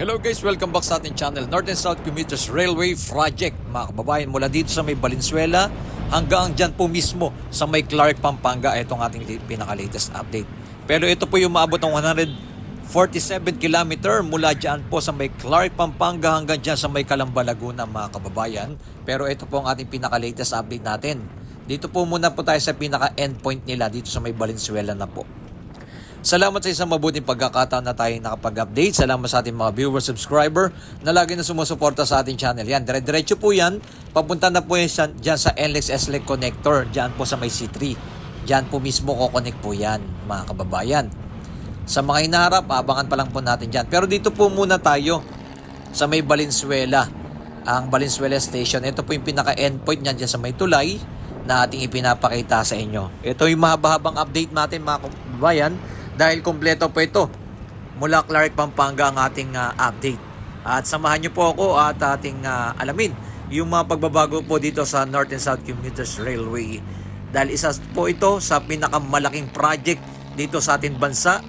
Hello guys, welcome back sa ating channel, North and South Commuters Railway Project. Mga kababayan, mula dito sa may Valenzuela hanggang dyan po mismo sa may Clark, Pampanga. Itong ating pinaka-latest update. Pero ito po yung maabot ng 147 km mula dyan po sa may Clark, Pampanga hanggang dyan sa may Calamba, Laguna, mga kababayan. Pero ito po ang ating pinaka-latest update natin. Dito po muna po tayo sa pinaka-endpoint nila dito sa may Valenzuela na po. Salamat sa isang mabuting pagkakataon na tayo nakapag-update. Salamat sa ating mga viewer, subscriber na lagi na sumusuporta sa ating channel. Yan, dire-diretso po yan. Papunta na po yan dyan sa NLEX S-Link Connector. Dyan po sa may C3. Dyan po mismo ko-connect po yan, mga kababayan. Sa mga hinaharap, abangan pa lang po natin dyan. Pero dito po muna tayo sa may Valenzuela. Ang Valenzuela Station. Ito po yung pinaka-endpoint niyan dyan sa may tulay na ating ipinapakita sa inyo. Ito yung mahaba-habang update natin, mga kababayan. Dahil kompleto po ito mula Clark, Pampanga ang ating update. At samahan niyo po ako at ating alamin yung mga pagbabago po dito sa North and South Commuters Railway. Dahil isa po ito sa pinakamalaking project dito sa ating bansa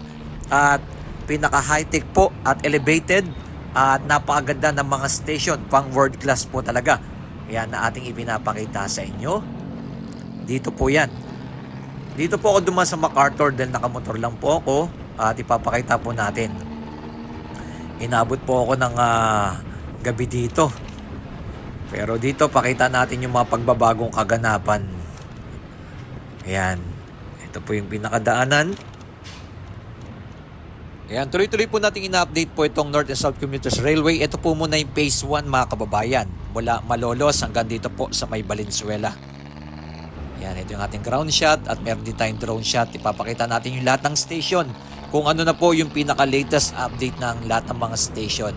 at pinaka-high-tech po at elevated at napakaganda ng mga station, pang world class po talaga. Yan na ating ipinapakita sa inyo. Dito po yan. Dito po ako dumaan sa MacArthur dahil nakamotor lang po ako at ipapakita po natin. Inabot po ako ng gabi dito. Pero dito pakita natin yung mga pagbabagong kaganapan. Ayan. Ito po yung pinakadaanan. Ayan, tuloy-tuloy po natin ina-update po itong North and South Commuters Railway. Ito po muna yung Phase 1, mga kababayan. Mula Malolos hanggang dito po sa may Valenzuela. Yan, ito yung ating ground shot at meron din tayong drone shot. Ipapakita natin yung lahat ng station. Kung ano na po yung pinaka-latest update ng lahat ng mga station.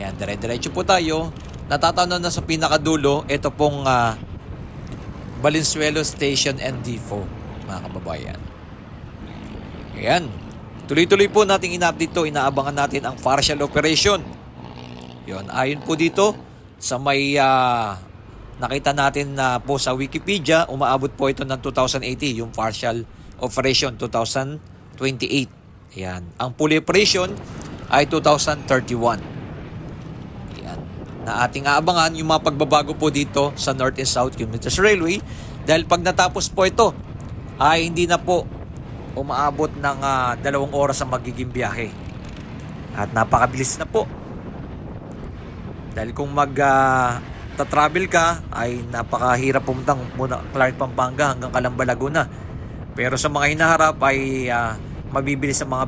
Yan, dire-diretso po tayo. Natatanaw na sa pinakadulo, ito pong Valenzuela Station and Depot, mga kababayan. Yan. Tuloy-tuloy po natin in-update to. Inaabangan natin ang partial operation. Yun, ayon po dito sa may nakita natin na po sa Wikipedia, umaabot po ito ng 2080, yung partial operation 2028. Ayan. Ang full operation ay 2031. Ayan. Na ating aabangan yung mga pagbabago po dito sa North and South Commuters Railway dahil pag natapos po ito ay hindi na po umaabot ng 2 oras ang magiging biyahe. At napakabilis na po. Dahil kung travel ka ay napakahirap pumunta muna Clark, Pampanga hanggang Calamba, Laguna. Pero sa mga hinaharap ay mabibilis sa mga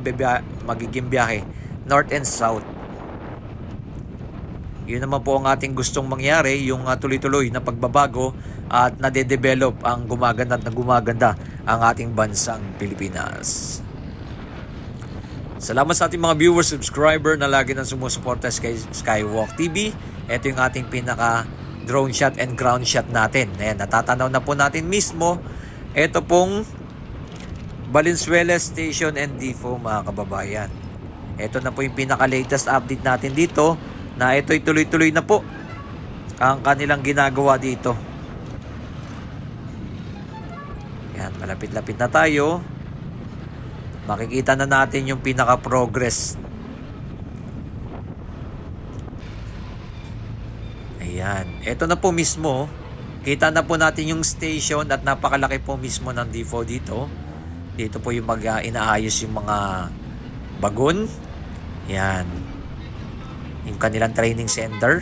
magiging biyahe North and South. Yun naman po ang ating gustong mangyari, yung tuloy-tuloy na pagbabago at nade-develop ang gumaganda at gumaganda ang ating bansang Pilipinas. Salamat sa ating mga viewers, subscriber na lagi nang sumusuporta sa Skywalk TV. Ito yung ating pinaka drone shot and ground shot natin. Ayan, natatanaw na po natin mismo. Ito pong Valenzuela Station and Depot, mga kababayan. Ito na po yung pinaka-latest update natin dito na ito'y tuloy-tuloy na po ang kanilang ginagawa dito. Ayan, malapit-lapit na tayo. Makikita na natin yung pinaka-progress. Ayan. Ito na po mismo. Kita na po natin yung station at napakalaki po mismo ng depot dito. Dito po yung inaayos yung mga bagon. Ayan. Yung kanilang training center.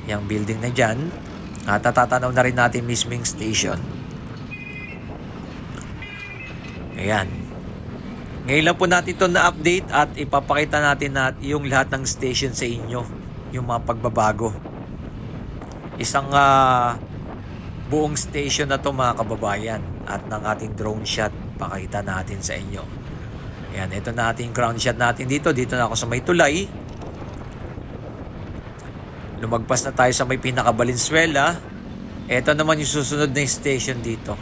Yung building na dyan. At natatanaw na rin natin mismo yung station. Ayan. Ngayon lang po natin ito na-update at ipapakita natin na yung lahat ng station sa inyo. Yung mga pagbabago. Isang buong station na to, mga kababayan. At ng ating drone shot, pakita natin sa inyo. Ayan, ito na ating ground shot natin dito. Dito na ako sa may tulay. Lumagpas na tayo sa may pinaka-Valenzuela. Ito naman yung susunod na station dito,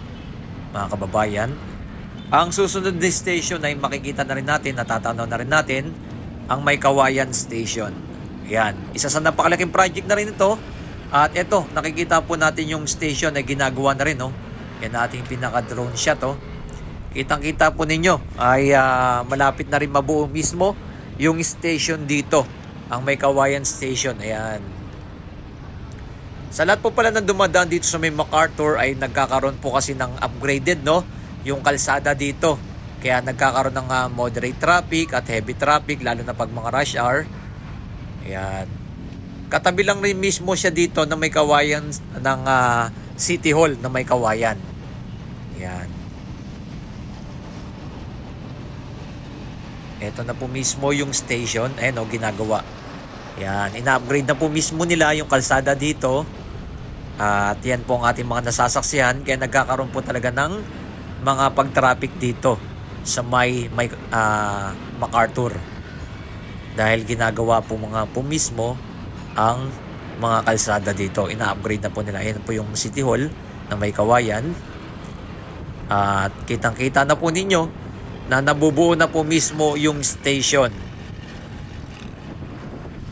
mga kababayan. Ang susunod na station ay makikita na rin natin, natatanaw na rin natin, ang may Kawayan Station. Yan, isa sa napakalaking project na rin ito. At ito, nakikita po natin yung station na ginagawa na rin, no? Yan ating pinaka-drone shot, oh. Kitang-kita po ninyo ay malapit na rin mabuo mismo yung station dito, ang may Kawayan Station. Ayan. Sa lahat po pala ng dumadaan dito sa may MacArthur ay nagkakaroon po kasi ng upgraded, no, yung kalsada dito. Kaya nagkakaroon ng moderate traffic at heavy traffic, lalo na pag mga rush hour. Ayan. Katabi lang rin mismo siya dito na may Kawayan ng City Hall na may Kawayan. Ayan. Ito na po mismo yung station. Ayan o, ginagawa. Yan, ina-upgrade na po mismo nila yung kalsada dito. At yan po ang ating mga nasasaksihan. Kaya nagkakaroon po talaga ng mga pag-traffic dito sa may MacArthur. Dahil ginagawa po mga po mismo ang mga kalsada dito. Ina-upgrade na po nila. Yan po yung City Hall na may Kawayan. At kitang-kita na po ninyo na nabubuo na po mismo yung station.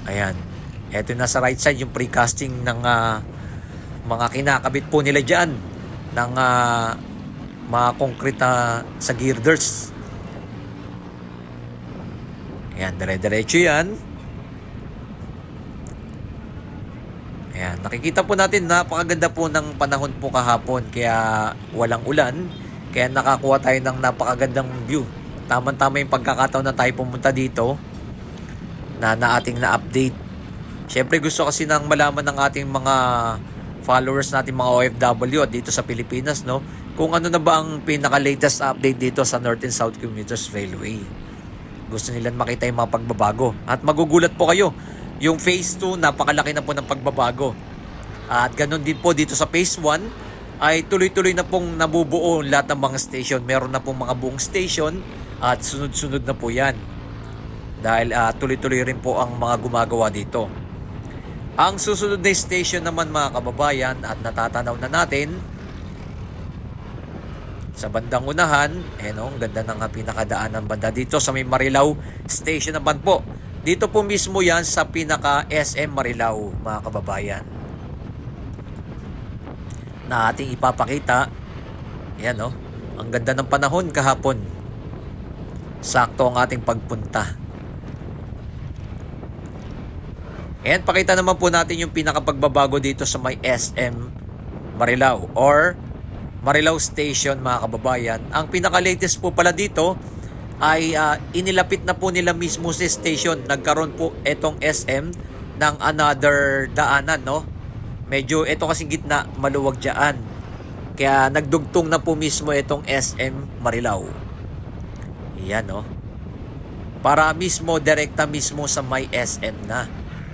Ayan. Ito na sa right side yung precasting ng mga kinakabit po nila dyan ng mga concrete sa girders. Ayan, dire-diretso yan. Ayan, nakikita po natin napakaganda po ng panahon po kahapon, kaya walang ulan. Kaya nakakuha tayo ng napakagandang view. Tama-tama yung pagkakataon na tayo pumunta dito na ating na-update. Siyempre gusto kasi nang malaman ng ating mga followers natin, mga OFW at dito sa Pilipinas, no, kung ano na ba ang pinaka-latest update dito sa North and South Commuters Railway. Gusto nilang makita yung mga pagbabago. At magugulat po kayo, yung Phase 2, napakalaki na po ng pagbabago. At ganun din po dito sa Phase 1, ay tuloy-tuloy na pong nabubuo lahat ng mga station. Meron na pong mga buong station at sunod-sunod na po yan. Dahil tuloy-tuloy rin po ang mga gumagawa dito. Ang susunod na station naman mga kababayan at natatanaw na natin sa bandang unahan, ang ganda ng pinakadaan ng banda dito sa may Marilao Station naman po. Dito po mismo yan sa pinaka SM Marilao mga kababayan. Na ating ipapakita. Ayan ang ganda ng panahon kahapon. Sakto ang ating pagpunta. Ayan, pakita naman po natin yung pinakapagbabago dito sa may SM Marilao or Marilao Station mga kababayan. Ang pinaka-latest po pala dito ay inilapit na po nila mismo sa station. Nagkaroon po etong SM ng another daanan, no? Medyo ito kasi gitna, maluwag dyan. Kaya nagdugtong na po mismo itong SM Marilao. Yan para mismo, direkta mismo sa may SM na.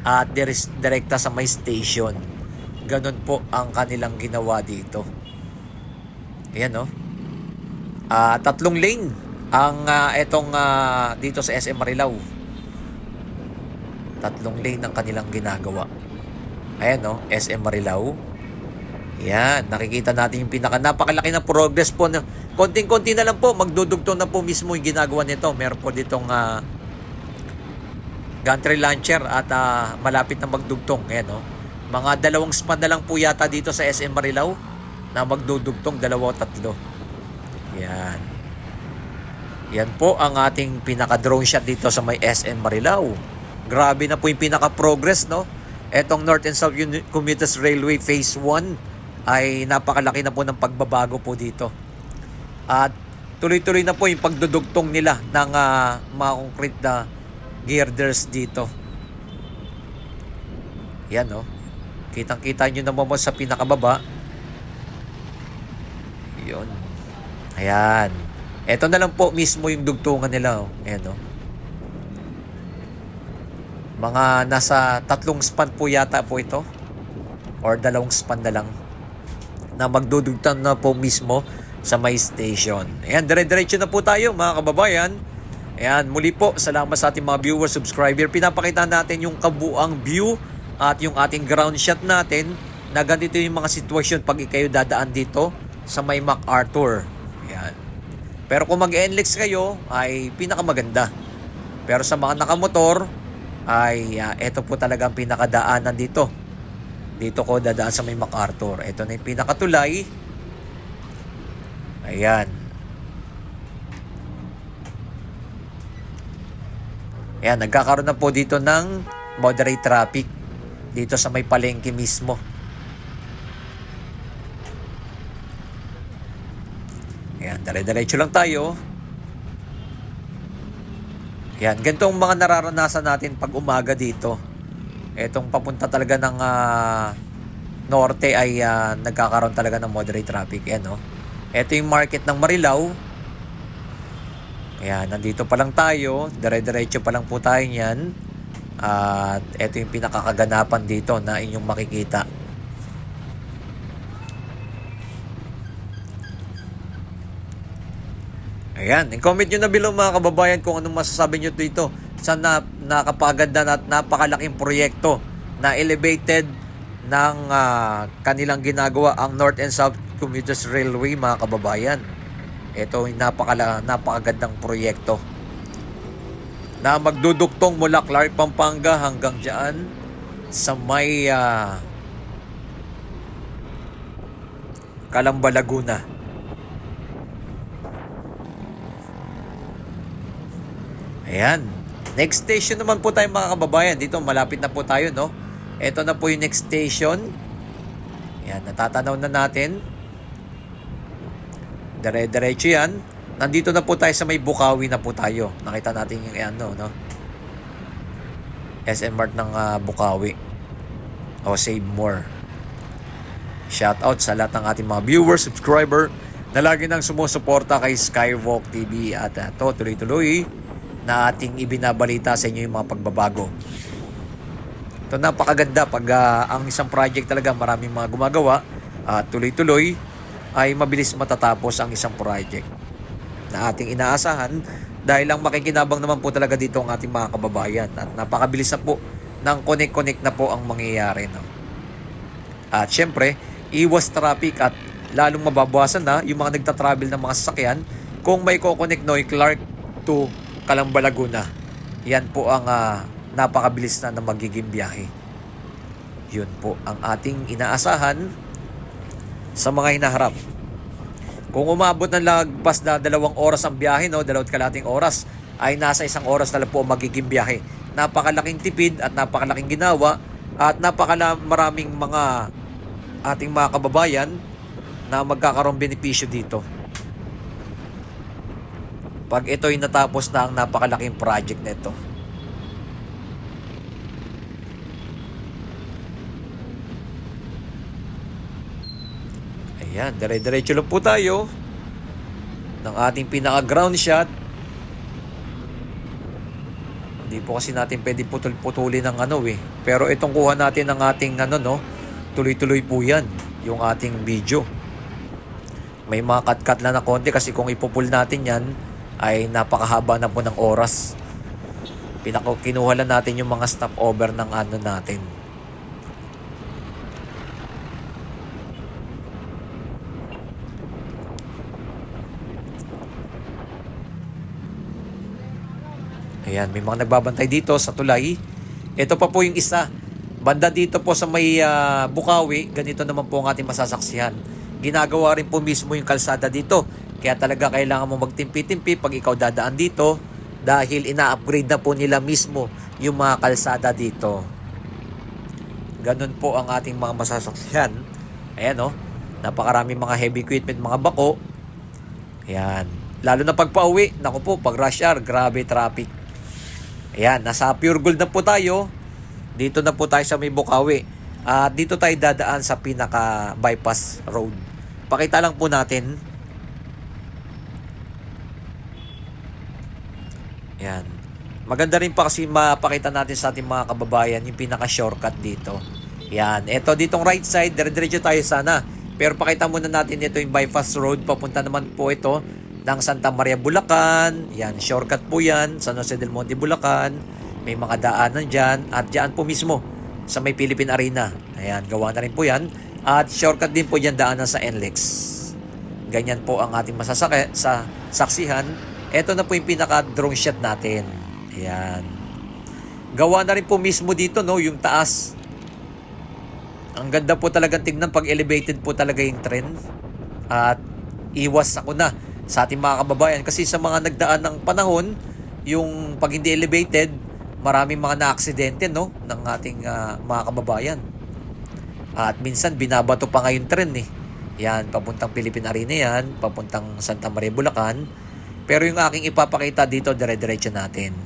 At direkta sa may station. Ganun po ang kanilang ginawa dito. Ayan 3 lane ang itong dito sa SM Marilao. 3 lane ang kanilang ginagawa. Ayan SM Marilao. Yan, nakikita natin yung napakalaki na progress po. Konting-konti na lang po, magdudugtong na po mismo yung ginagawa nito. Meron po ditong gantry launcher at malapit na magdugtong. Ayan mga 2 span na lang po yata dito sa SM Marilao na magdudugtong, 2 o 3. Yan. Yan po ang ating pinaka-drone shot dito sa may SM Marilao. Grabe na po yung pinaka-progress, no? Etong North and South Commuters Railway Phase 1 ay napakalaki na po ng pagbabago po dito. At tuloy-tuloy na po yung pagdudugtong nila ng mga concrete na girders dito. Yan kitang-kita nyo naman sa pinakababa. Yun. Ayan. Ito na lang po mismo yung dugtungan nila. Ayan mga nasa 3 span po yata po ito. Or 2 span na lang. Na magdudugtang na po mismo sa may station. Ayan, dire-diretso na po tayo mga kababayan. Ayan, muli po, salamat sa ating mga viewers, subscriber. Pinapakita natin yung kabuang view at yung ating ground shot natin na ganito yung mga sitwasyon pag kayo dadaan dito sa may MacArthur. Ayan. Pero kung mag-NLEX kayo, ay pinakamaganda. Pero sa mga nakamotor, ay ito po talaga ang pinakadaanan dito. Dito ko dadaan sa may MacArthur. Ito na yung pinakatulay. Ayan. Ayan, nagkakaroon na po dito ng moderate traffic dito sa may palengke mismo. Ayan, dire-diretso lang tayo. Ayan, ganitong mga nararanasan natin pag umaga dito. Etong papunta talaga ng norte ay nagkakaroon talaga ng moderate traffic. Ayan, ito yung market ng Marilao. Ayan, nandito pa lang tayo. Dire-diretso pa lang po tayo niyan. At ito yung pinakakaganapan dito na inyong makikita. Ayan, i-comment nyo na below mga kababayan kung anong masasabi nyo dito sa nakapaganda at napakalaking proyekto na elevated ng kanilang ginagawa ang North and South Commuters Railway mga kababayan. Ito yung napakagandang proyekto na magduduktong mula Clark, Pampanga hanggang dyan sa may Calamba, Laguna. Ayan. Next station naman po tayo mga kababayan. Dito malapit na po tayo, no? Ito na po yung next station. Ayan, natatanaw na natin. Dire-diretso yan. Nandito na po tayo sa may Bukawi na po tayo. Nakita natin yung no? SM Mart ng Bukawi. O Save More. Shout out sa lahat ng ating mga viewers, subscriber na lagi nang sumusuporta kay Skywalk TV at tuloy-tuloy na ating ibinabalita sa inyo yung mga pagbabago. Ito napakaganda pag ang isang project talaga maraming mga gumagawa at tuloy-tuloy ay mabilis matatapos ang isang project na ating inaasahan dahil ang makikinabang naman po talaga dito ang ating mga kababayan at napakabilis na po ng connect na po ang mangyayari. No? At syempre, iwas traffic at lalong mababawasan na yung mga nagtatravel ng mga sasakyan kung may ko-connect Noy Clark to Calamba, Laguna. Yan po ang napakabilis na magiging biyahe. Yun po ang ating inaasahan sa mga hinaharap. Kung umabot ng lagpas na 2 oras ang biyahe, 2.5 oras, ay nasa 1 oras na lang po magiging biyahe. Napakalaking tipid at napakalaking ginawa at napakamaraming mga ating mga kababayan na magkakaroon benepisyo dito. Pag ito'y natapos na ang napakalaking project nito. Ayan, dire-diretso lang po tayo ng ating pinaka-ground shot. Hindi po kasi natin pwede putol-putulin ng Pero itong kuha natin ng ating tuloy-tuloy po yan, yung ating video. May mga cut-cut lang na konti kasi kung ipupul natin yan, ay napakahaba na po ng oras. Kinuha lang natin yung mga stopover ng natin. Ayan, may mga nagbabantay dito sa tulay. Ito pa po yung isa. Banda dito po sa may Bukawi, ganito naman po ang ating masasaksihan. Ginagawa rin po mismo yung kalsada dito. Kaya talaga kailangan mo magtimpi-timpi pag ikaw dadaan dito dahil ina-upgrade na po nila mismo yung mga kalsada dito. Ganun po ang ating mga masasaksihan. Ayan napakaraming mga heavy equipment, mga bako. Ayan. Lalo na pag pauwi, naku po, pag rush hour, grabe traffic. Ayan, nasa Pure Gold na po tayo. Dito na po tayo sa may Bukawi. At dito tayo dadaan sa pinaka bypass road. Pakita lang po natin. Ayan. Maganda rin pa kasi mapakita natin sa ating mga kababayan yung pinaka shortcut dito. Ayan. Ito ditong right side, dire-diretso tayo sana. Pero pakita muna natin ito yung bypass road. Papunta naman po ito ng Santa Maria, Bulacan. Yan, shortcut po yan. San Jose del Monte, Bulacan. May mga daanan dyan. At dyan po mismo sa may Philippine Arena. Ayan, gawa na rin po yan. At shortcut din po dyan daanan sa NLEX. Ganyan po ang ating sa saksihan. Ito na po yung pinaka-drone shot natin. Ayan. Gawa na rin po mismo dito, yung taas. Ang ganda po talagang tignan pag elevated po talaga yung trend. At iwas ako na sa ating mga kababayan kasi sa mga nagdaan ng panahon, yung pag hindi elevated, maraming mga na-aksidente, no, ng ating mga kababayan. At minsan binabato pa ngayon tren eh. Yan, papuntang Philippine Arena yan, papuntang Santa Maria, Bulacan. Pero yung aking ipapakita dito, dire-diretso natin.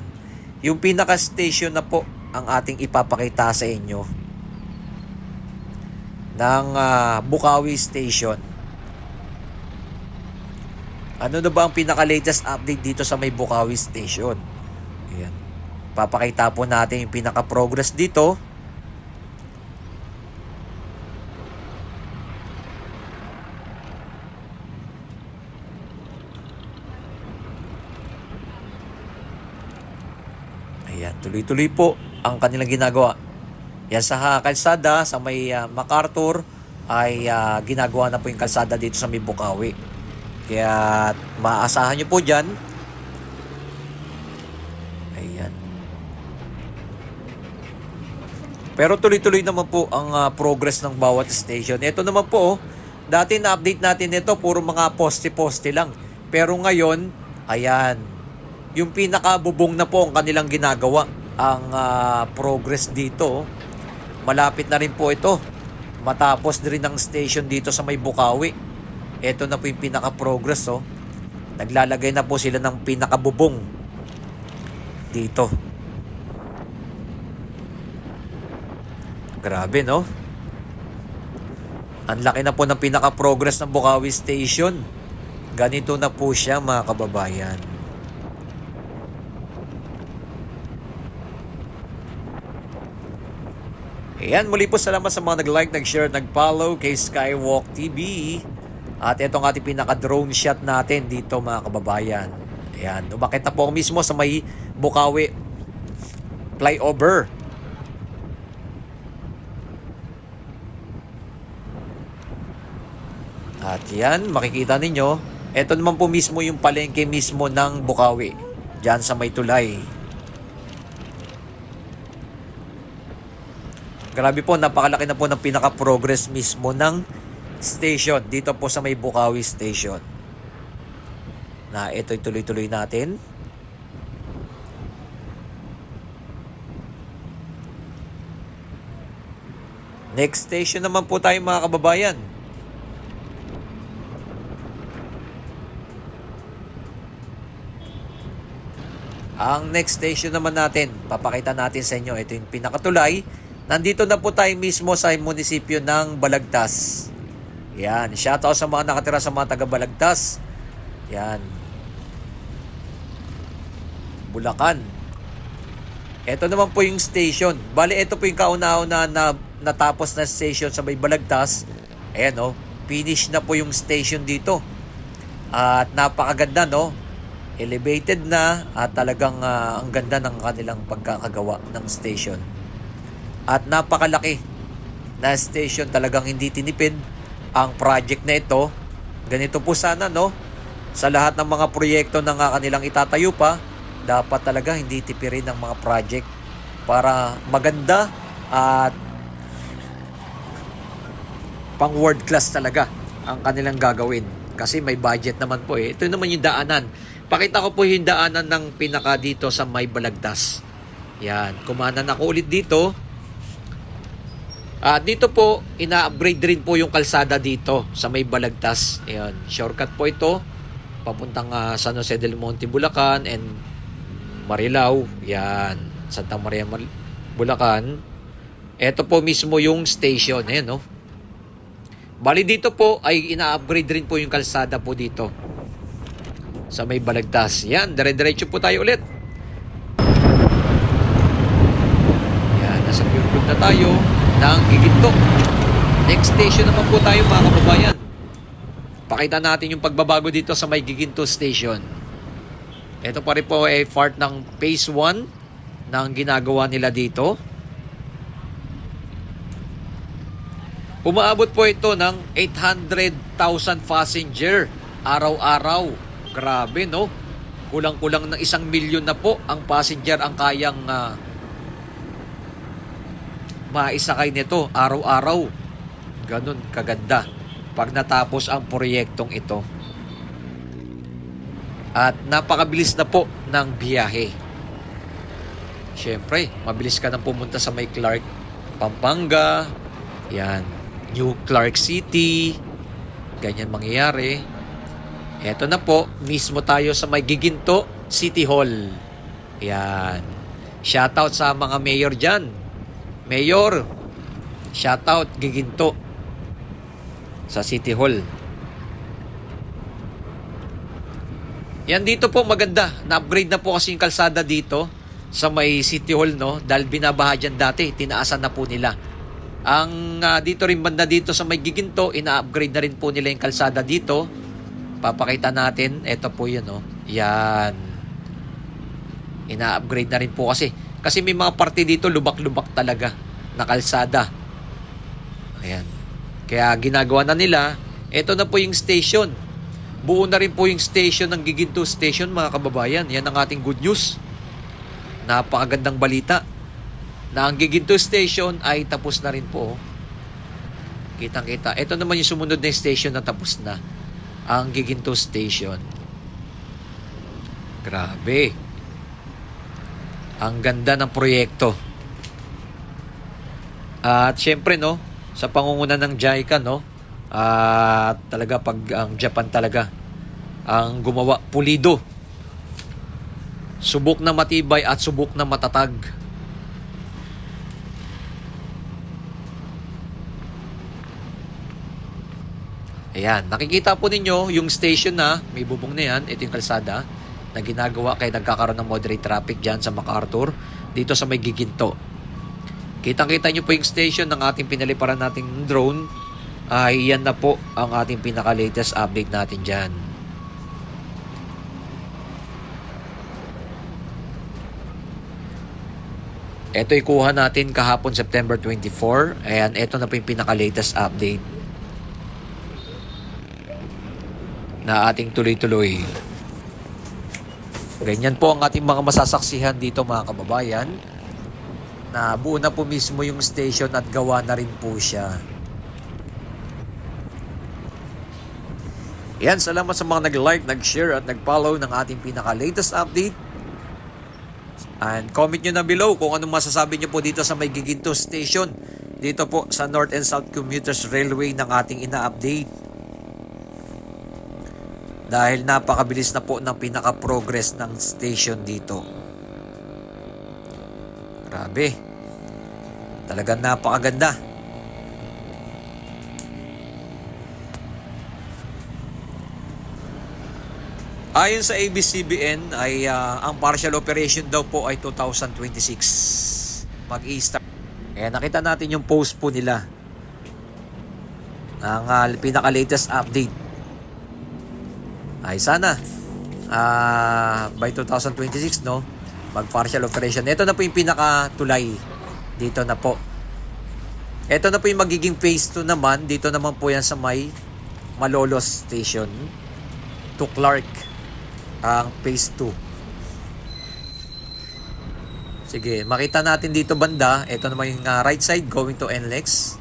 Yung pinaka-station na po ang ating ipapakita sa inyo ng Bukawi Station. Ano na ba ang pinaka-latest update dito sa may Bukawi Station? Ayan. Papakita po natin yung pinaka-progress dito. Ayan, tuloy-tuloy po ang kanilang ginagawa. Yan sa kalsada, sa may MacArthur, ay ginagawa na po yung kalsada dito sa may Bukawi. Kaya maaasahan nyo po dyan. Ayan. Pero tuloy-tuloy naman po ang progress ng bawat station. Ito naman po, dati na-update natin ito, puro mga poste-poste lang. Pero ngayon, ayan, yung pinakabubong na po ang kanilang ginagawa. Ang progress dito, malapit na rin po ito. Matapos na rin ang station dito sa may Bukawi. Ito na po yung pinaka-progress, oh. Naglalagay na po sila ng pinakabubong dito. Grabe, no? Ang laki na po ng pinaka-progress ng Bukawi Station. Ganito na po siya, mga kababayan. Ayan, muli po salamat sa mga nag-like, nag-share, nag-follow kay Skywalk TV. At ito ang ating pinaka-drone shot natin dito, mga kababayan. Ayan, umakit na po mismo sa may Bukawi flyover. At yan, makikita ninyo, ito naman po mismo yung palengke mismo ng Bukawi. Diyan sa may tulay. Grabe po, napakalaki na po ng pinaka-progress mismo ng station dito po sa may Bukawi Station. Na ito'y tuloy-tuloy natin. Next station naman po tayo, mga kababayan. Ang next station naman natin, papakita natin sa inyo, ito yung pinakatulay. Nandito na po tayo mismo sa munisipyo ng Balagtas. Yan, shoutout sa mga nakatira sa mga taga Balagtas. Yan. Bulacan. Ito naman po yung station. Bali, ito po yung kauna-una na natapos na station sa may Balagtas. Ayan, oh, finish na po yung station dito. At napakaganda, no? Elevated na at talagang ang ganda ng kanilang pagkakagawa ng station. At napakalaki na station, talagang hindi tinipid ang project na ito. Ganito po sana, no? Sa lahat ng mga proyekto na kanilang itatayo pa, dapat talaga hindi tipirin ang mga project para maganda at pang world class talaga ang kanilang gagawin. Kasi may budget naman po eh. Ito naman yung daanan. Pakita ko po yung daanan ng pinaka dito sa may Balagtas. Yan. Kumanan ako ulit dito. Dito po, ina-upgrade rin po yung kalsada dito sa may Balagtas. Ayan, shortcut po ito. Papuntang San Jose del Monte, Bulacan and Marilao. Yan, Santa Maria, Bulacan. Ito po mismo yung station. Ayan, no? Bali dito po ay ina-upgrade rin po yung kalsada po dito sa may Balagtas. Yan, dire-diretso po tayo ulit. Yan, nasa pure road na tayo ng Giginto. Next station naman po tayo, mga kababayan. Pakita natin yung pagbabago dito sa may Giginto Station. Ito pa rin po ay part ng phase 1 ng ginagawa nila dito. Umaabot po ito ng 800,000 passenger araw-araw. Grabe, no? Kulang-kulang ng 1 milyon na po ang passenger ang kayang maisakay nito araw-araw. Ganun kaganda pag natapos ang proyektong ito. At napakabilis na po ng biyahe. Siyempre, mabilis ka nang pumunta sa may Clark, Pampanga. Yan. New Clark City. Ganyan mangyayari. Eto na po, mismo tayo sa may Giginto City Hall. Yan. Shoutout sa mga mayor dyan. Mayor, shoutout Giginto sa City Hall. Yan dito po maganda. Na-upgrade na po kasi yung kalsada dito sa may City Hall, no? Dahil binabaha dyan dati, tinaasan na po nila. Ang dito rin banda dito sa may Giginto, ina-upgrade na rin po nila yung kalsada dito. Papakita natin, eto po yun, no? Yan. Ina-upgrade na rin po kasi may mga parte dito lubak-lubak talaga na kalsada. Ayan. Kaya ginagawa na nila. Eto na po yung station. Buo na rin po yung station ng Giginto Station, mga kababayan. Yan ang ating good news. Napakagandang balita na ang Giginto Station ay tapos na rin po. Kitang-kita. Ito naman yung sumunod na station na tapos na. Ang Giginto Station. Grabe. Ang ganda ng proyekto. At syempre, no, sa pangunguna ng JICA, no, talaga pag ang Japan talaga ang gumawa, pulido. Subok na matibay at subok na matatag. Ayan, nakikita po ninyo yung station na may bubong na yan. Ito yung kalsada na ginagawa kaya nagkakaroon ng moderate traffic dyan sa MacArthur dito sa may Giginto. Kitang-kita nyo po yung station ng ating pinaliparan nating drone. Yan na po ang ating pinaka-latest update natin dyan. Ito ikuha natin kahapon September 24. Ayan, ito na po yung pinaka-latest update na ating tuloy-tuloy. Ganyan po ang ating mga masasaksihan dito, mga kababayan, na buo na po mismo yung station at gawa na rin po siya. Yan, salamat sa mga nag-like, nag-share at nag-follow ng ating pinaka-latest update. And comment nyo na below kung anong masasabi nyo po dito sa may Giginto Station. Dito po sa North and South Commuters Railway ng ating ina-update. Dahil napakabilis na po ng pinaka-progress ng station dito. Grabe. Talagang napakaganda. Ayon sa ABS-CBN ay ang partial operation daw po ay 2026. Mag-i-start. Kaya nakita natin yung post po nila. Ang pinaka-latest update. Ay sana by 2026, no, mag partial operation. Ito na po yung pinaka-tulay dito na po. Ito na po yung magiging phase 2 naman. Dito naman po yan sa may Malolos Station to Clark, ang phase 2. Sige, makita natin dito banda. Ito naman yung right side going to NLEX.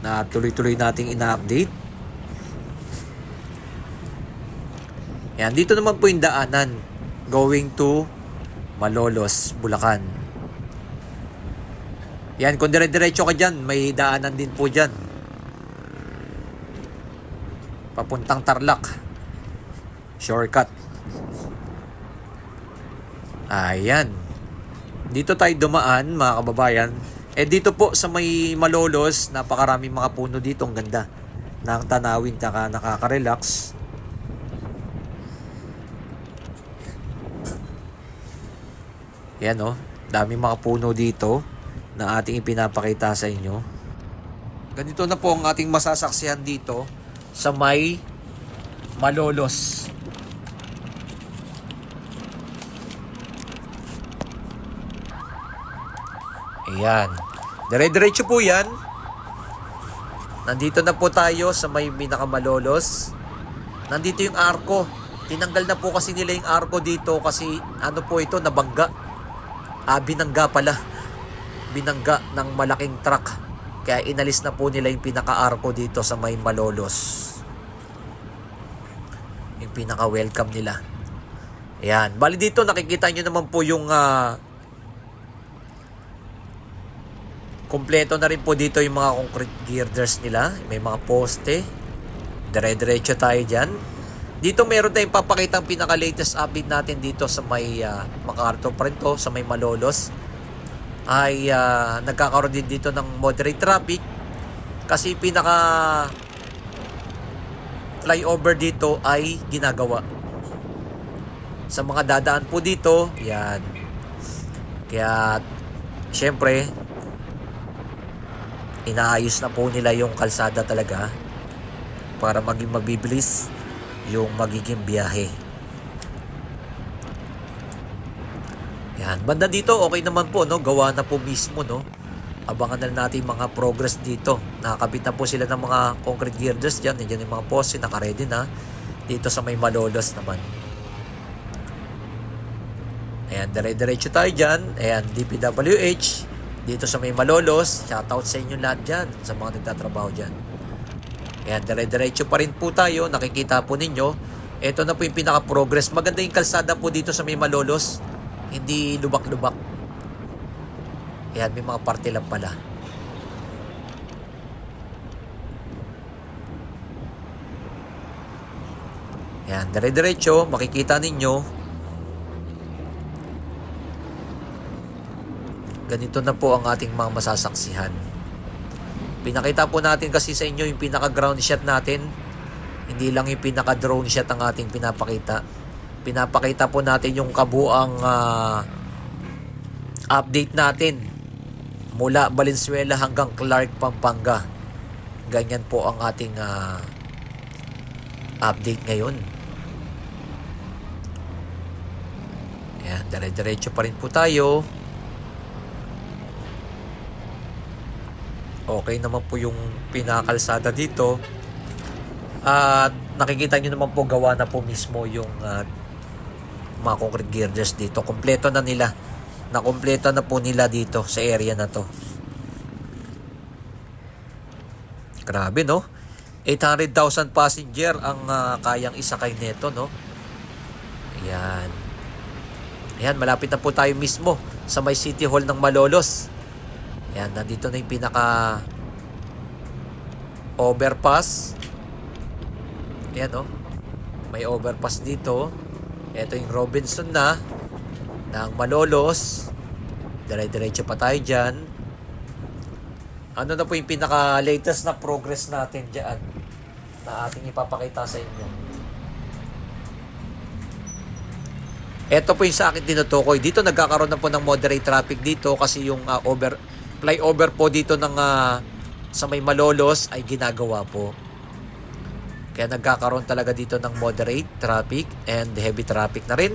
Na tuloy-tuloy nating ina-update. Yan, dito naman po yung daanan going to Malolos, Bulacan. Yan, kung dire-diretso ka dyan, may daanan din po dyan. Papuntang Tarlac. Shortcut. Ayan. Dito tayo dumaan, mga kababayan. Dito po sa may Malolos, napakaraming mga puno dito. Ang ganda ng tanawin, nakaka-relax. Yan, oh. Daming mga puno dito na ating ipinapakita sa inyo. Ganito na po ang ating masasaksihan dito sa may Malolos. Ayan. Dire-diretso po yan. Nandito na po tayo sa may pinaka-Malolos. Nandito yung arko. Tinanggal na po kasi nila yung arko dito kasi ano po ito, nabangga. Binangga pala. Binangga ng malaking truck. Kaya inalis na po nila yung pinaka-arko dito sa may Malolos. yung pinaka-welcome nila. Ayan. Bali dito, nakikita nyo naman po yung kumpleto na rin po dito yung mga concrete girders nila. May mga poste. Dire-diretso tayo dyan. Dito meron tayong papakita ang pinaka-latest update natin dito sa may MacArthur pa rin to, sa may Malolos. Ay nagkakaroon din dito ng moderate traffic kasi pinaka flyover dito ay ginagawa. Sa mga dadaan po dito, yan. Kaya, syempre, inaayos na po nila yung kalsada talaga para maging mabibilis yung magiging biyahe. Yan. Banda dito, okay naman po, no? Gawa na po mismo, no? Abangan na natin mga progress dito. Nakakabit na po sila ng mga concrete girders dyan. Nandiyan yung mga poste, nakaready na. Dito sa may Malolos naman. Ayan, dire-diretso tayo dyan. Ayan, DPWH. Dito sa may Malolos. Shoutout sa inyo lahat dyan. Sa mga nagtatrabaho dyan. Ayan, dire-diretso pa rin po tayo. Nakikita po ninyo. Ito na po yung pinaka-progress. Maganda yung kalsada po dito sa may Malolos. Hindi lubak-lubak. Ayan, may mga parte lang pala. Ayan, dire-diretso. Makikita ninyo. Ganito na po ang ating mga masasaksihan. Pinakita po natin kasi sa inyo yung pinaka-ground shot natin. Hindi lang yung pinaka-drone shot ang ating pinapakita. Pinapakita po natin yung kabuang update natin mula Valenzuela hanggang Clark, Pampanga. Ganyan po ang ating update ngayon. Ayan, dire-diretso pa rin po tayo. Okay naman po yung pinakalsada dito. At nakikita nyo naman po gawa na po mismo yung mga concrete girders dito. Kompleto na nila. Nakompleto na po nila dito sa area na to. Grabe, no? 800,000 passenger ang kayang isakay nito, no? Ayan. Ayan, malapit na po tayo mismo sa may City Hall ng Malolos. Ayan, nandito na yung pinaka overpass. Ayan, no? May overpass dito. Ito yung Robinson na ng Malolos. Dire-diretso pa tayo dyan. Ano na po yung pinaka-latest na progress natin dyan na ating ipapakita sa inyo. Ito po yung sa akin tinutukoy. Dito nagkakaroon na po ng moderate traffic dito kasi yung flyover po dito ng sa may Malolos ay ginagawa po. Kaya nagkakaroon talaga dito ng moderate traffic and heavy traffic na rin.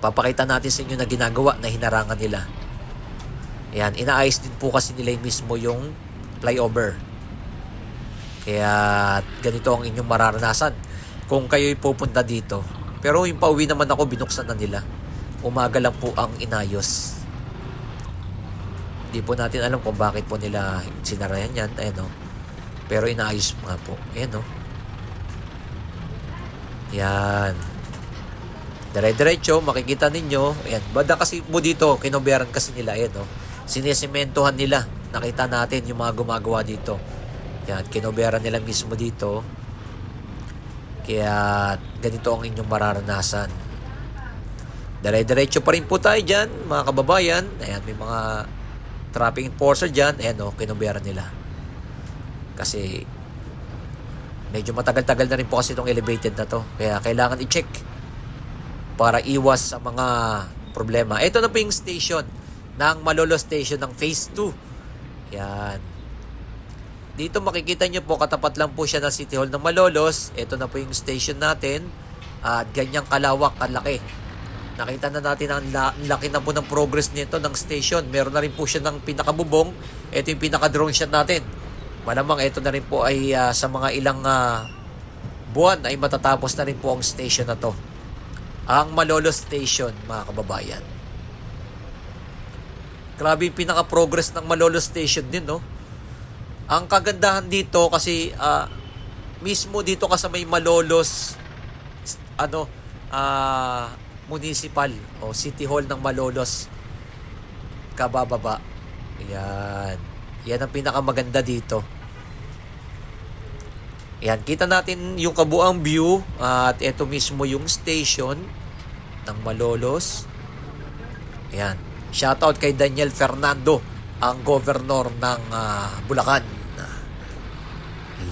Papakita natin sa inyo na ginagawa na hinarangan nila. Ayan, inaayos din po kasi nila mismo yung flyover. Kaya ganito ang inyong mararanasan kung kayo'y pupunta dito. Pero yung pauwi naman ako, binuksan na nila. Umaga lang po ang inayos. Hindi po natin alam kung bakit po nila sinarayan yan. Ayan, no? Pero inaayos nga po. Ayan, no? Yan. Dire-diretso, makikita ninyo. Ayan. Banda kasi po dito, kinoberan kasi nila. Ayan, no? Sinesimentohan nila. Nakita natin yung mga gumagawa dito. Yan. Kinoberan nila mismo dito. Kaya ganito ang inyong mararanasan. Dire-diretso pa rin po tayo dyan, mga kababayan. Ayan, may mga traffic enforcer dyan. Ayan, no? Kinoberan nila. Kasi medyo matagal-tagal na rin po kasi itong elevated na to. Kaya kailangan i-check para iwas sa mga problema. Ito na po yung station ng Malolos Station ng Phase 2. Yan. Dito makikita nyo po, katapat lang po siya ng City Hall ng Malolos. Ito na po yung station natin. At ganyang kalawak, kalaki. Nakita na natin ang laki na po ng progress nito ng station. Meron na rin po siya ng pinakabubong. Ito yung pinaka-drone shot natin. Malamang ito na rin po ay sa mga ilang buwan ay matatapos na rin po ang station na to. Ang Malolos Station, mga kababayan. Grabe yung pinaka-progress ng Malolos Station din, no? Ang kagandahan dito kasi mismo dito ka sa may Malolos, ano, municipal o City Hall ng Malolos, kabababa. Yan. Yan ang pinakamaganda dito. Yan, kita natin yung kabuang view at ito mismo yung station ng Malolos. Yan. Shoutout kay Daniel Fernando, ang governor ng Bulacan.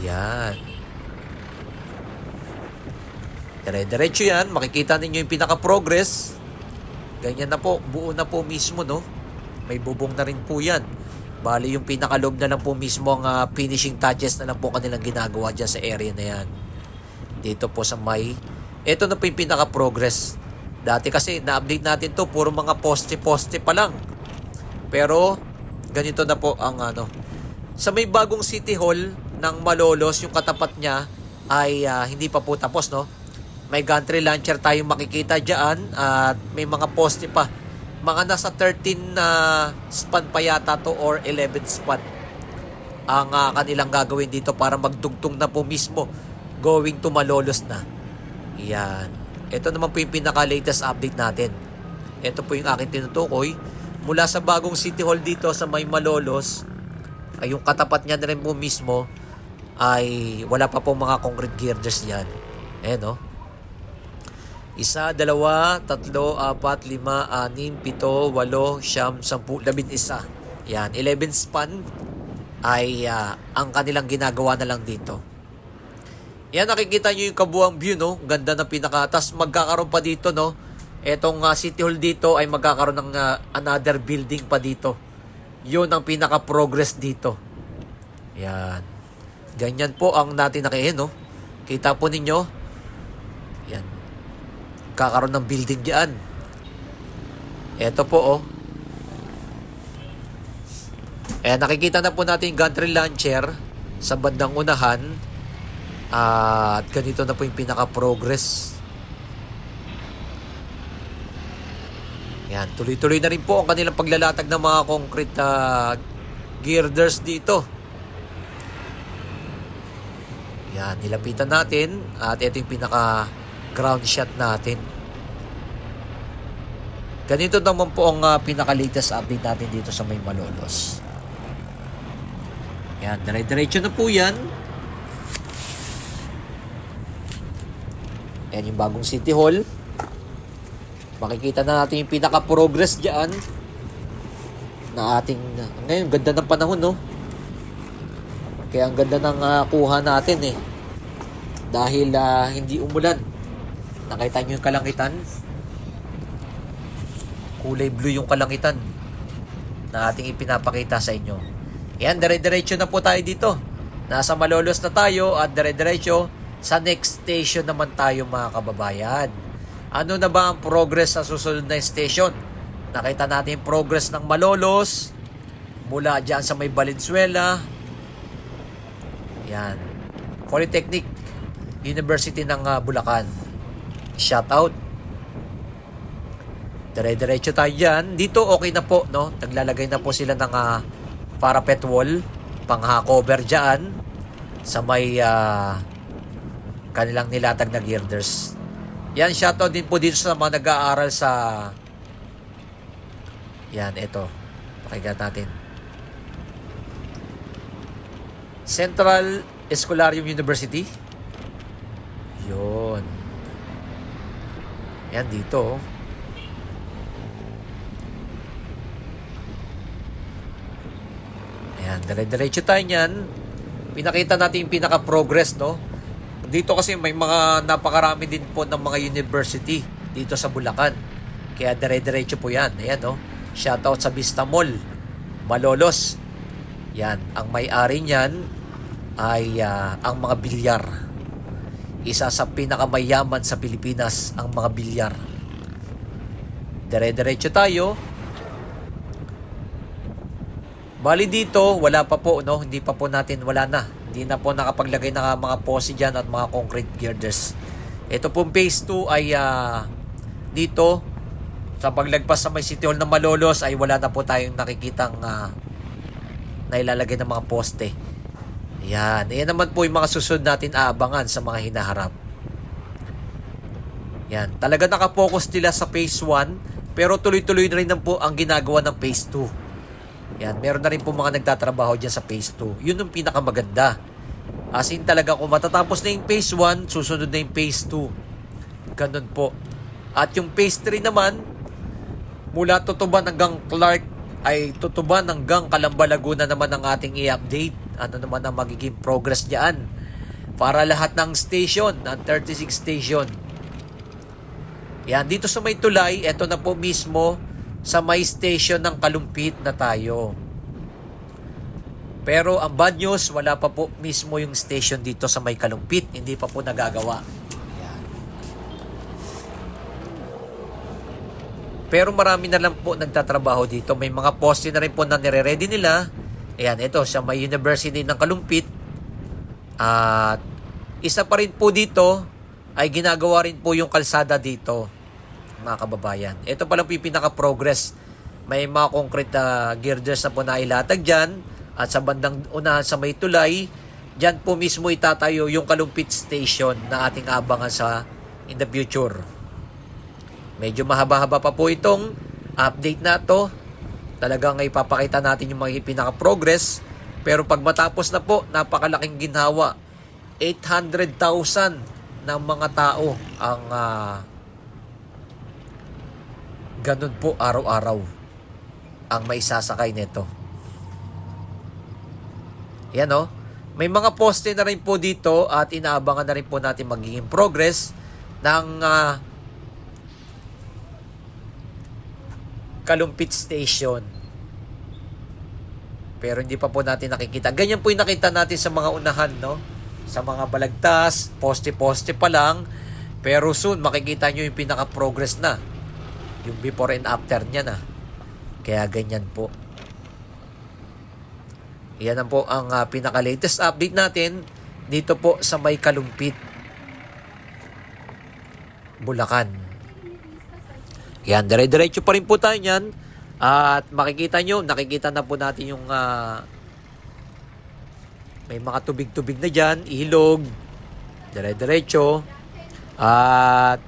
Yan. Dire-diretso yan. Makikita ninyo yung pinaka-progress. Ganyan na po. Buo na po mismo, no? May bubong na rin po yan. Bali, yung pinaka-loob na lang po mismo ang finishing touches na lang po kanilang ginagawa dyan sa area na yan. Dito po sa may... Ito na po yung pinaka-progress. Dati kasi, na-update natin to. Puro mga poste-poste pa lang. Pero, ganito na po ang ano. Sa may bagong City Hall ng Malolos, yung katapat niya ay hindi pa po tapos, no? May gantry launcher tayong makikita dyan at may mga poste pa. Mga nasa 13 span pa yata to or 11 span ang kanilang gagawin dito para magdugtong na po mismo going to Malolos na. Yan. Ito naman po yung pinaka-latest update natin. Ito po yung aking tinutukoy. Mula sa bagong City Hall dito sa may Malolos, ay yung katapat niya na rin po mismo ay wala pa po mga concrete girders yan. Ayan, no? 1, 2, 3, 4, 5, 6, 7, 8, 9, 10, 11. Yan, 11 span ay ang kanilang ginagawa na lang dito. Yan, nakikita nyo yung kabuang view, no? Ganda na pinakatas. Magkakaroon pa dito, no? Etong City Hall dito ay magkakaroon ng another building pa dito. Yun ang pinaka-progress dito. Yan. Ganyan po ang natin nakihin, no? Kita po ninyo. Yan. Kakaroon ng building diyan. Ito po, oh. Nakikita na po natin yung gantry launcher sa bandang unahan. At ganito na po yung pinaka-progress. Yan, tuloy-tuloy na rin po ang kanilang paglalatag ng mga concrete girders dito. Yan, nilapitan natin at ito yung pinaka-ground shot natin. Ganito naman po ang pinaka-latest update natin dito sa may Malolos. Yan, dire-diretso na po yan. Yan yung bagong City Hall. Makikita na natin yung pinaka-progress dyan na ating... Ngayon, ganda ng panahon, no? Kaya ang ganda ng kuha natin, eh. Dahil hindi umulan. Nakita nyo yung kalangitan? Kulay blue yung kalangitan na ating ipinapakita sa inyo. Yan, dire-diretso na po tayo dito. Nasa Malolos na tayo at dire-diretso sa next station naman tayo, mga kababayan. Ano na ba ang progress sa susunod na station? Nakita natin yung progress ng Malolos mula dyan sa may Valenzuela. Yan. Polytechnic University ng Bulacan. Shout out. Dire-diretso tayo dyan. Dito okay na po, no? Naglalagay na po sila ng parapet wall, pang-cover dyan sa may kanilang nilatag na girders. Yan, shoutout din po dito sa mga nag-aaral sa... Yan, ito. Pakinggan natin. Central Escolarium University. Yun. Yan, dito. Yan, dire-diretso tayo yan. Pinakita natin yung pinaka-progress, no? Dito kasi may mga napakarami din po ng mga university dito sa Bulacan. Kaya dire-diretso po yan. Ayan, no? Shoutout sa Vista Mall, Malolos. Yan. Ang may-ari niyan ay ang mga bilyar. Isa sa pinakamayaman sa Pilipinas ang mga bilyar. Dire-diretso tayo. Bali dito, wala pa po, no? Hindi pa po natin, wala na. Hindi na po nakapaglagay ng mga posi dyan at mga concrete girders. Ito pong phase 2 ay dito, sa paglagpas sa may City Hall ng Malolos ay wala na po tayong nakikitang nailalagay ng mga poste. Yan. Yan naman po yung mga susunod natin aabangan sa mga hinaharap. Yan. Talaga nakapokus nila sa phase 1 pero tuloy-tuloy na rin po ang ginagawa ng phase 2. Yan. Meron na rin po mga nagtatrabaho dyan sa phase 2. Yun yung pinakamaganda. As in talaga kung matatapos na yung phase 1, susunod na yung phase 2. Ganun po. At yung phase 3 naman, mula Tutuban hanggang Clark ay Tutuban hanggang Calamba, Laguna naman ang ating i-update. Ano naman ang magiging progress diyan para lahat ng station, ng 36 station. Yan, dito sa may tulay, eto na po mismo sa may station ng Kalumpit na tayo. Pero ang bad news, wala pa po mismo yung station dito sa may Kalumpit. Hindi pa po nagagawa. Yan. Pero marami na lang po nagtatrabaho dito. May mga poste na rin po na nire-ready nila. Ayan, ito sa may University ng Kalumpit. At isa pa rin po dito ay ginagawa rin po yung kalsada dito, mga kababayan. Ito pa lang po yung pinaka-progress. May mga concrete girders na po na ilatag dyan. At sa bandang unahan sa may tulay, dyan po mismo itatayo yung Kalumpit Station na ating abangan sa in the future. Medyo mahaba-haba pa po itong update na to. Talagang ipapakita natin yung mga pinaka-progress. Pero pag matapos na po, napakalaking ginhawa. 800,000 ng mga tao ang ganun po araw-araw ang maisasakay nito. Yan o. May mga poste na rin po dito at inaabangan na rin po natin magiging progress ng Kalumpit Station. Pero hindi pa po natin nakikita. Ganyan po yung nakita natin sa mga unahan, no? Sa mga balagtas, poste-poste pa lang. Pero soon, makikita nyo yung pinaka-progress na. Yung before and after niya na. Kaya ganyan po. Yan ang po ang pinaka-latest update natin dito po sa may Kalumpit, Bulacan. Yan, dire-diretso pa rin po tayo yan. At makikita nyo, nakikita na po natin yung may mga tubig-tubig na dyan, ilog, dire-diretso. At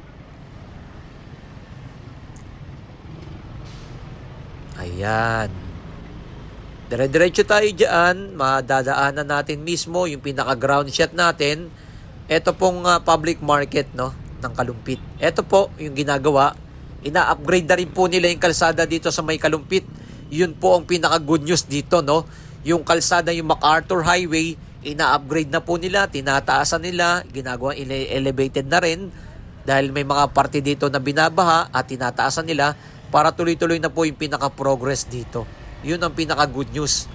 ayan. Dire-diretso tayo dyan, madadaanan natin mismo yung pinaka-ground shot natin. Ito pong public market, no, ng Kalumpit. Ito po yung ginagawa. Ina-upgrade na rin po nila yung kalsada dito sa may Kalumpit. Yun po ang pinaka-good news dito, no. Yung kalsada, yung MacArthur Highway, ina-upgrade na po nila, tinataasan nila, ginagawang elevated na rin dahil may mga parte dito na binabaha at tinataasan nila para tuloy-tuloy na po yung pinaka-progress dito. Yun ang pinaka-good news.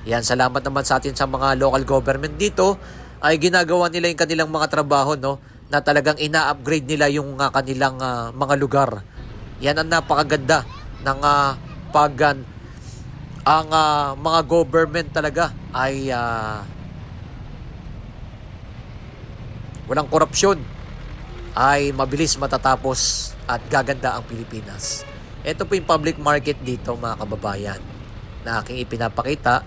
Yan, salamat naman sa atin sa mga local government dito ay ginagawa nila yung kanilang mga trabaho, no, na talagang ina-upgrade nila yung kanilang mga lugar. Yan ang napakaganda ng ang mga government talaga ay walang korupsyon, ay mabilis matatapos at gaganda ang Pilipinas. Ito po yung public market dito, mga kababayan, na aking ipinapakita.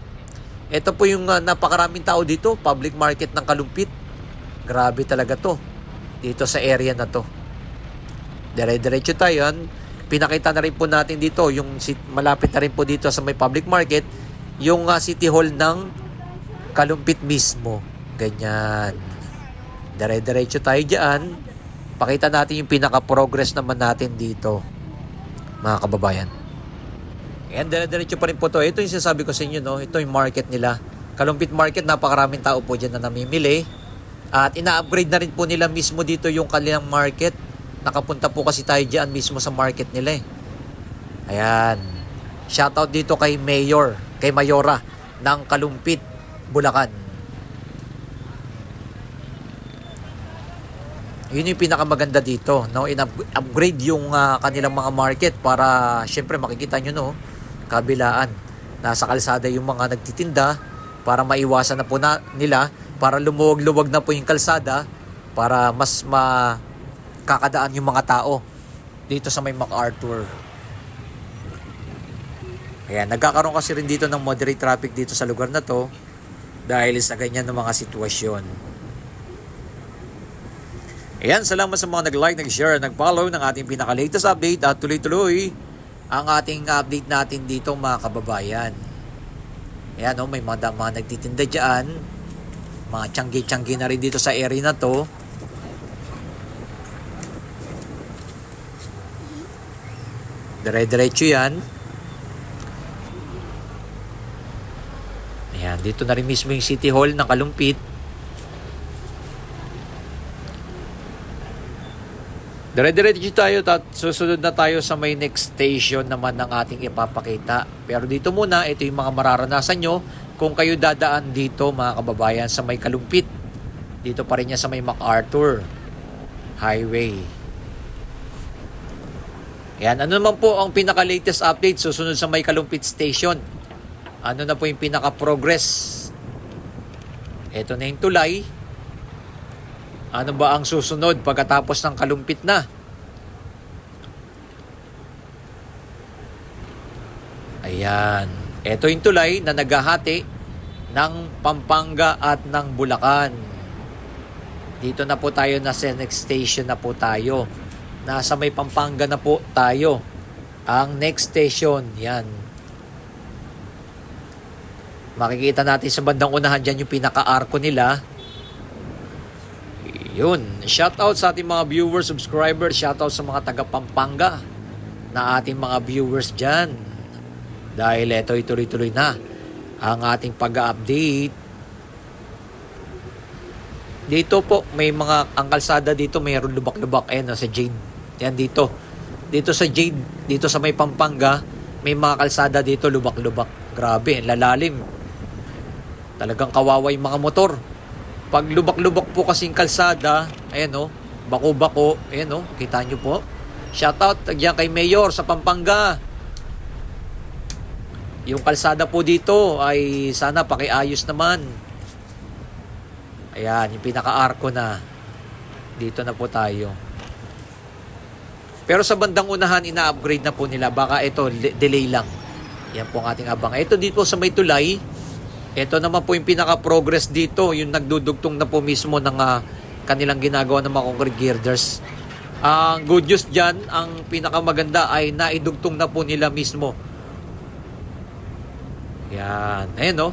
Ito po yung napakaraming tao dito, public market ng Kalumpit. Grabe talaga to dito sa area na to. Dire-diretso tayo yan. Pinakita na rin po natin dito yung malapit na rin po dito sa may public market yung City Hall ng Kalumpit mismo. Ganyan. Dire-diretso tayo dyan. Pakita natin yung pinaka-progress naman natin dito, mga kababayan. And dire-diretso pa rin po to. Ito yung sinasabi ko sa inyo, no? Ito yung market nila. Kalumpit Market, napakaraming tao po dyan na namimili. At ina-upgrade na rin po nila mismo dito yung kanilang market. Nakapunta po kasi tayo dyan mismo sa market nila eh. Ayan. Shoutout dito kay Mayor, kay Mayora ng Kalumpit, Bulacan. Yun yung pinakamaganda dito, no? In-upgrade yung kanilang mga market para syempre makikita nyo, no, kabilaan. Nasa kalsada yung mga nagtitinda para maiwasan na po nila, para lumuwag-luwag na po yung kalsada para mas kakadaan yung mga tao dito sa may MacArthur. Ayan, nagkakaroon kasi rin dito ng moderate traffic dito sa lugar na to. dahil sa ganyan ng mga sitwasyon. Ayan, salamat sa mga nag-like, nag-share, nag-follow ng ating pinaka-latest update at tuloy-tuloy ang ating update natin dito mga kababayan. Ayan, may mga nagtitinda dyan, mga tiyanggi-tiyanggi na rin dito sa area na to. Dire-diretso yan. Ayan, dito na rin mismo yung City Hall ng Kalumpit. Dire-diretso tayo at susunod na tayo sa may next station naman ng ating ipapakita. Pero dito muna, ito yung mga mararanasan nyo kung kayo dadaan dito mga kababayan sa may Kalumpit. Dito pa rin yan sa may MacArthur Highway. Yan, ano naman po ang pinaka-latest update susunod sa may Kalumpit Station? Ano na po yung pinaka-progress? Ito na yung tulay. Ano ba ang susunod pagkatapos ng Kalumpit na? Ayan. Ito yung tulay na naghahati ng Pampanga at ng Bulacan. Dito na po tayo, nasa next station na po tayo. Nasa may Pampanga na po tayo. Ang next station, yan. Makikita natin sa bandang unahan dyan yung pinaka-arko nila. Yun. Shoutout sa ating mga viewers, subscribers. Shoutout sa mga taga Pampanga na ating mga viewers dyan. Dahil ito tuloy-tuloy na ang ating pag-update. Dito po, may mga, ang kalsada dito, mayroon lubak-lubak. Ayan, sa Jade. Yan dito. Dito sa Jade, dito sa may Pampanga, may mga kalsada dito, lubak-lubak. Grabe, lalalim. Talagang kawawa yung mga motor. Pag lubak-lubak po kasing kalsada, ayan bako-bako, ayan kita nyo po. Shoutout dyan kay Mayor sa Pampanga. Yung kalsada po dito ay sana pakiayos naman. Ayan, yung pinaka-arko na. Dito na po tayo. Pero sa bandang unahan, ina-upgrade na po nila. Baka ito, delay lang. Yan po ang ating abang. Ito dito sa may tulay. Ito naman po yung pinaka-progress dito. Yung nagdudugtong na po mismo ng kanilang ginagawa ng mga concrete girders. Ang good news dyan, ang pinakamaganda ay naidugtong na po nila mismo. Yan. Ayan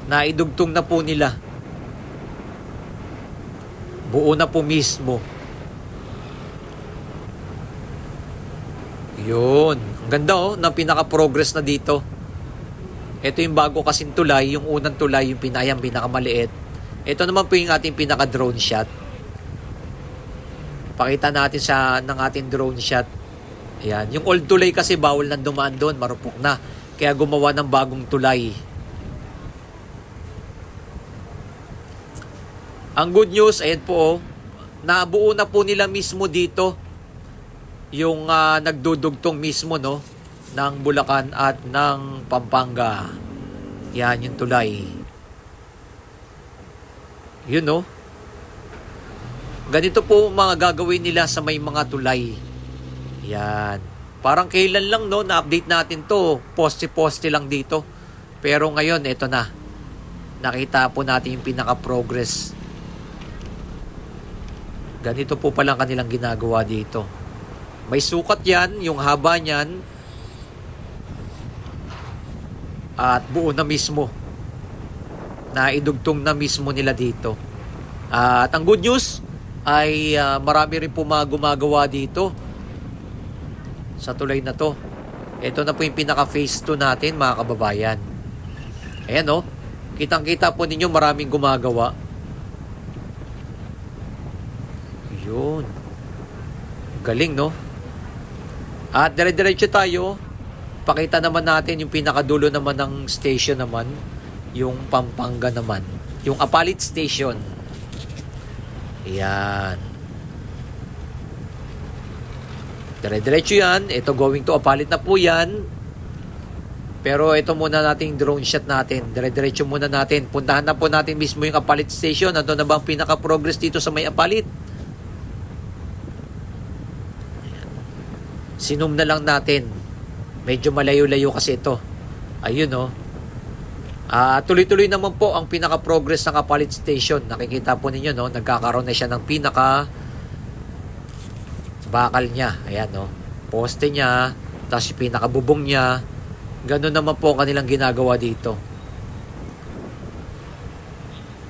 naidugtong na po nila. Buo na po mismo. Yun. Ang ganda ng pinaka-progress na dito. Ito yung bago kasing tulay. Yung unang tulay, yung pinakamaliit. Ito naman po yung ating pinaka-drone shot. Pakita natin ng ating drone shot. Ayan. Yung old tulay kasi bawal nang dumaan doon. Marupok na. Kaya gumawa ng bagong tulay. Ang good news, ayan po nabuo na po nila mismo dito yung nagdudugtong mismo ng Bulacan at ng Pampanga. Yan yung tulay. Yun ganito po mga gagawin nila sa may mga tulay. Yan. Parang kailan lang na-update natin to. Poste-poste lang dito. Pero ngayon, ito na. Nakita po natin yung pinaka-progress. Ganito po palang kanilang ginagawa dito. May sukat yan, yung haba niyan. At buo na mismo. Naidugtong na mismo nila dito. At ang good news ay marami rin po mga gumagawa dito sa tulay na to. Ito na po yung pinaka phase 2 natin mga kababayan. Ayan kitang-kita po ninyo maraming gumagawa. Yun. Galing At dire-diretso tayo. Pakita naman natin yung pinakadulo naman ng station naman. Yung Pampanga naman. Yung Apalit Station. Ayan. Dire-diretso yan. Ito going to Apalit na po yan. Pero ito muna nating drone shot natin. Dire-diretso muna natin. Puntahan na po natin mismo yung Apalit Station. Ano na ba ang pinaka-progress dito sa may Apalit? Sinum na lang natin. Medyo malayo-layo kasi ito. Ayun Tuloy-tuloy naman po ang pinaka-progress ng Apalit Station. Nakikita po ninyo, no? Nagkakaroon na siya ng bakal niya. Ayan, no? Poste niya, tapos yung pinaka-bubong niya. Ganun naman po ang kanilang ginagawa dito.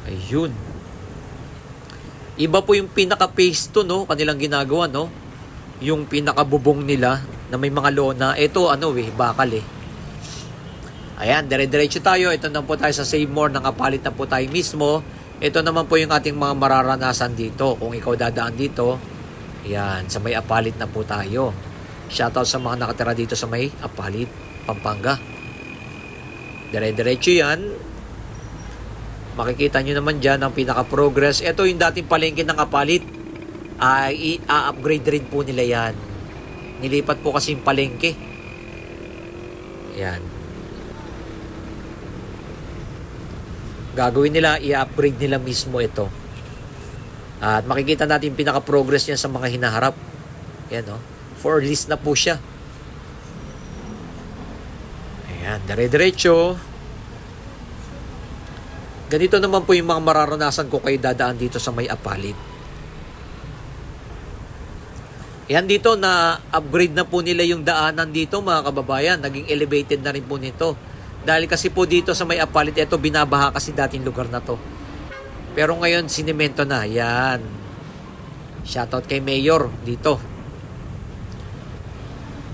Ayun. Iba po yung pinaka-phase 2, no? Kanilang ginagawa, no? Yung pinaka-bubong nila na may mga lona. Ito, bakal eh. Ayan, dire-diretso tayo. Ito na po tayo sa Save More. Nakapalit na po tayo mismo. Ito naman po yung ating mga mararanasan dito. Kung ikaw dadaan dito, ayan, sa may Apalit na po tayo. Shoutout sa mga nakatira dito sa may Apalit, Pampanga. Dire-diretso yan. Makikita nyo naman dyan ang pinaka-progress. Ito yung dating palengke ng Apalit. I-upgrade rin po nila yan. Nilipat po kasi yung palengke. Ayan. Gagawin nila, i-upgrade nila mismo ito. At makikita natin pinaka-progress niya sa mga hinaharap. Ayan, no? For list na po siya. Ayan, dire-diretso. Ganito naman po yung mga mararanasan ko kayo dadaan dito sa may Apalit. Ayan, dito na upgrade na po nila yung daanan dito, mga kababayan. Naging elevated na rin po nito. Dahil kasi po dito sa may Apalit, ito binabaha kasi dating lugar na to. Pero ngayon, sinemento na. Yan. Shoutout kay Mayor dito.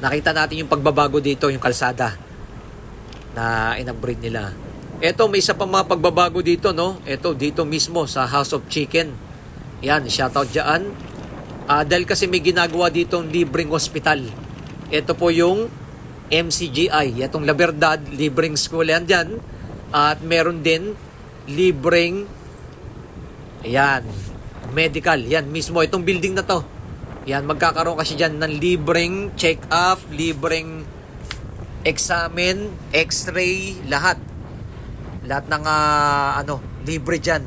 Nakita natin yung pagbabago dito, yung kalsada na in-upgrade nila. Ito, may isa pa mga pagbabago dito, no? Ito, dito mismo sa House of Chicken. Yan, shoutout dyan. Dahil kasi may ginagawa ditong libreng hospital. Ito po yung MCGI, itong La Verdad, libreng school yan dyan. At meron din libreng medical. Yan mismo, itong building na to. Yan, magkakaroon kasi dyan ng libreng check-up, libreng examen, x-ray, lahat. Lahat ng libre dyan.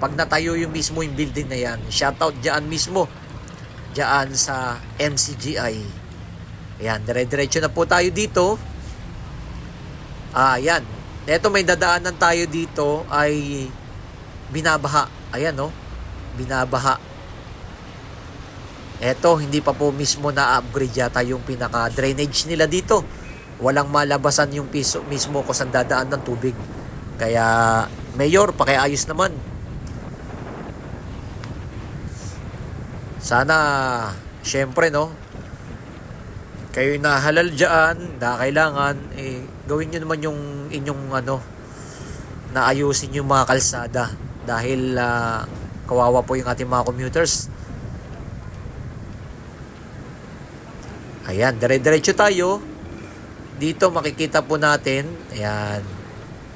Pag natayo yung mismo yung building na yan. Shoutout dyan mismo. Dyan sa MCGI. Ayan, dire-diretso na po tayo dito. Ayan. Ito, may dadaanan tayo dito ay binabaha. Ayan, no? Binabaha. Ito, hindi pa po mismo na-upgrade yata yung pinaka-drainage nila dito. Walang malabasan yung piso mismo kung saan dadaan ng tubig. Kaya, Mayor, pakiayos naman. Sana, syempre, no? Kayo na halal dyan, na kailangan, gawin nyo naman yung inyong naayusin yung mga kalsada. Dahil kawawa po yung ating mga commuters. Ayan, dire-diretso tayo. Dito makikita po natin, ayan.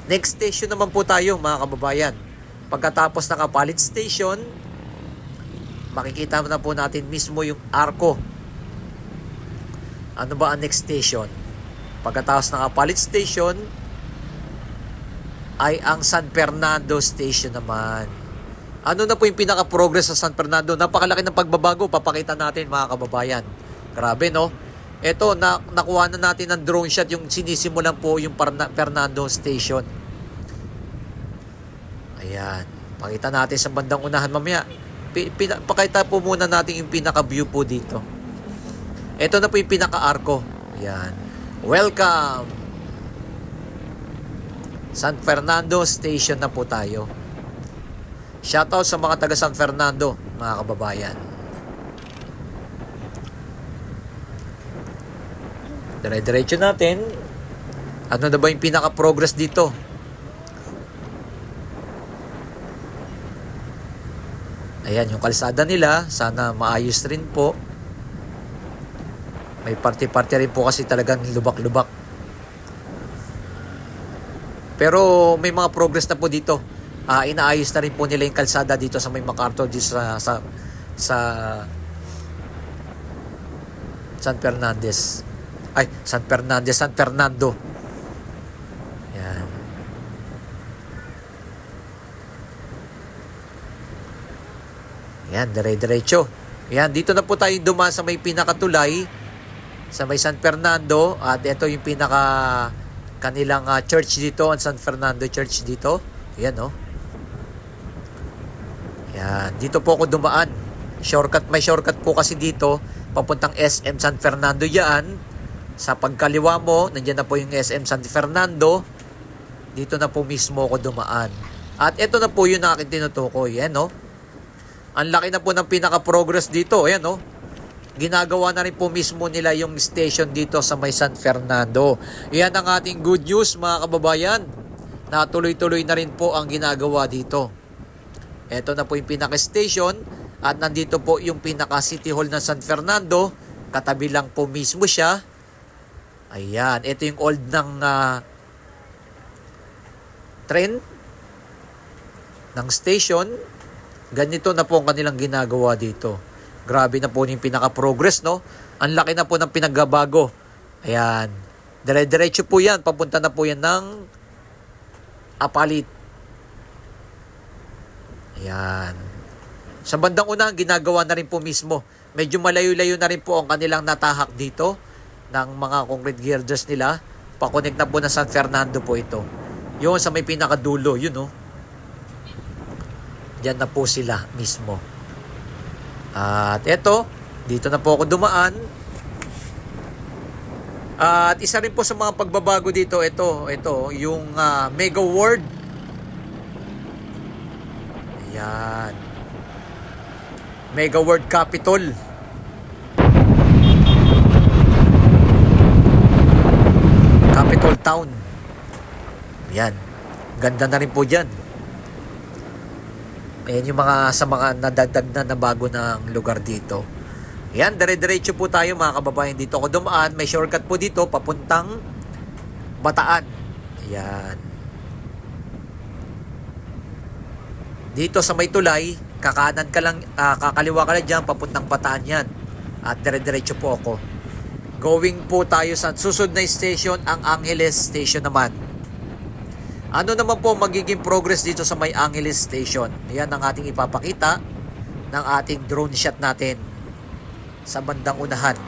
Next station naman po tayo, mga kababayan. Pagkatapos ng Apalit Station, makikita na po natin mismo yung Arco. Ano ba ang next station? Pagkatapos ng Apalit Station ay ang San Fernando Station naman. Ano na po yung pinaka-progress sa San Fernando? Napakalaki ng pagbabago. Papakita natin, mga kababayan. Grabe, no? Ito, nakuha na natin ng drone shot yung sinisimulan po yung Fernando Station. Ayan. Pakita natin sa bandang unahan mamaya. Pakita po muna natin yung pinaka-view po dito. Ito na po yung pinaka-arco. Ayan. Welcome! San Fernando Station na po tayo. Shoutout sa mga taga San Fernando, mga kababayan. Dire-diretso natin. Ano na ba yung pinaka-progress dito? Ayan, yung kalsada nila. Sana maayos rin po. May parte-parte rin po kasi talagang lubak-lubak. Pero may mga progress na po dito. Inaayos na rin po nila yung kalsada dito sa may MacArthur, dito sa San Fernando. Yan. Yan, dire-diretso. Yan, dito na po tayo dumaan sa may pinakatulay, sa may San Fernando, at ito yung pinaka kanilang church dito, ang San Fernando Church dito. Ayan, no? Yan, dito po ako dumaan. May shortcut po kasi dito, papuntang SM San Fernando yan. Sa pagkaliwa mo, nandiyan na po yung SM San Fernando. Dito na po mismo ako dumaan. At ito na po yung aking tinutukoy. Ayan, no? Ang laki na po ng pinaka-progress dito. Ayan, no? Ginagawa na rin po mismo nila yung station dito sa may San Fernando. Yan ang ating good news, mga kababayan. Natuloy-tuloy na rin po ang ginagawa dito. Ito na po yung pinaka-station at nandito po yung pinaka-city hall ng San Fernando. Katabi lang po mismo siya. Ayan, ito yung old ng train ng station. Ganito na po ang kanilang ginagawa dito. Grabe na po yung pinaka-progress, no? Ang laki na po ng pinagbabago. Ayan. Dire-diretso po yan. Papunta na po yan ng Apalit. Ayan. Sa bandang una, ginagawa na rin po mismo. Medyo malayo-layo na rin po ang kanilang natahak dito ng mga concrete girders nila. Pakonect na po na San Fernando po ito. Yun sa may pinakadulo, yun, no? Diyan na po sila mismo. At eto, dito na po ako dumaan. At isa rin po sa mga pagbabago dito, ito yung Mega World. Ayan. Mega World Capitol. Capitol Town. Ayan. Ganda na rin po dyan. Ayan yung sa mga nadagdag na bago ng lugar dito. Ayan, dire-diretso po tayo mga kababayan. Dito ako dumaan. May shortcut po dito papuntang Bataan. Ayan. Dito sa may tulay, kakanan ka lang, kakaliwa ka lang dyan, papuntang Bataan yan. At dire-diretso po ako. Going po tayo sa susunod na station, ang Angeles Station naman. Ano naman po magiging progress dito sa may Angeles Station? Yan ang ating ipapakita ng ating drone shot natin sa bandang unahan.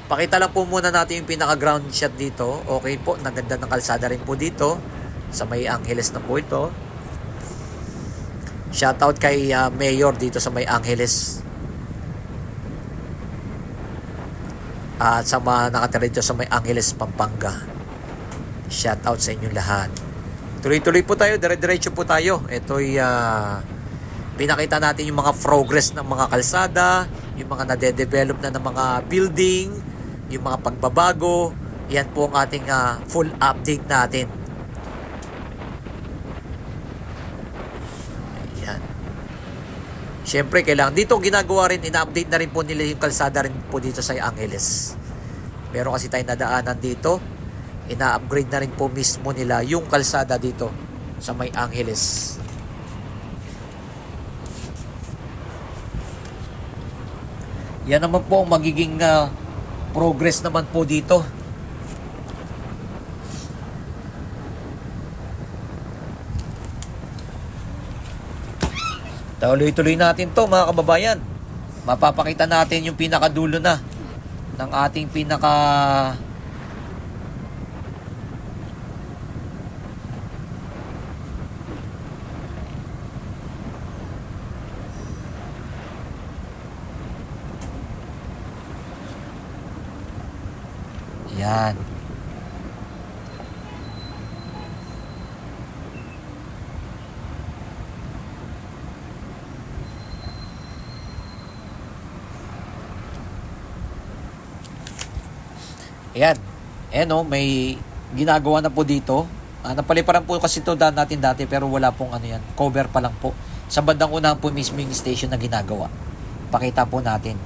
Pakita lang po muna natin yung pinaka-ground shot dito. Okay po, naganda ng kalsada rin po dito sa may Angeles na po ito. Shoutout kay Mayor dito sa may Angeles. At sa mga nakatira dito sa may Angeles, Pampanga. Shout out sa inyong lahat. Tuloy-tuloy po tayo, dire-diretso po tayo. Ito'y pinakita natin yung mga progress ng mga kalsada, yung mga nade-develop na ng mga building, yung mga pagbabago. Yan po ang ating full update natin. Yan. Siyempre, kailangan dito ginagawa rin, ina-update na rin po nila yung kalsada rin po dito sa Angeles. Meron kasi tayong nadaanan dito. Ina-upgrade na rin po mismo nila yung kalsada dito sa may Angeles. Yan naman po ang magiging progress naman po dito. Tuloy-tuloy natin to mga kababayan. Mapapakita natin yung pinakadulo na ng ating Yan. Ayan. Ayan o, may ginagawa na po dito. Napaliparan po kasi ito natin dati pero wala pong ano yan. Cover pa lang po. Sa bandang unahan po mismo yung station na ginagawa. Pakita po natin.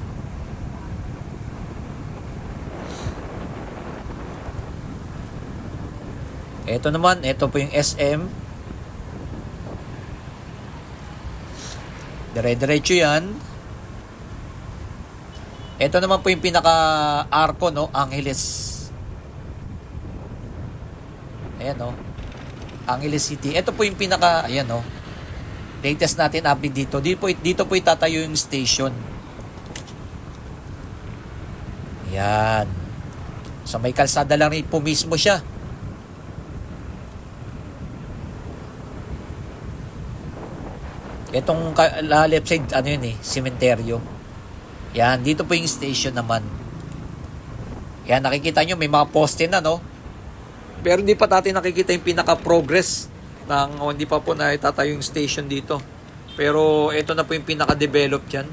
Ito naman, ito po yung SM. Dire-diretso yan. Ito naman po yung pinaka-arco, no? Angeles. Ayan, no? Angeles City. Ito po yung pinaka, ayan, no? Latest natin update dito. Dito po itatayo yung station. Ayan. Sa may kalsada lang rin po mismo siya. Itong left side, ano yun sementeryo. Yan, dito po yung station naman. Yan, nakikita nyo, may mga poste na, no? Pero hindi pa natin nakikita yung pinaka-progress hindi pa po na itatayo yung station dito. Pero ito na po yung pinaka-develop dyan.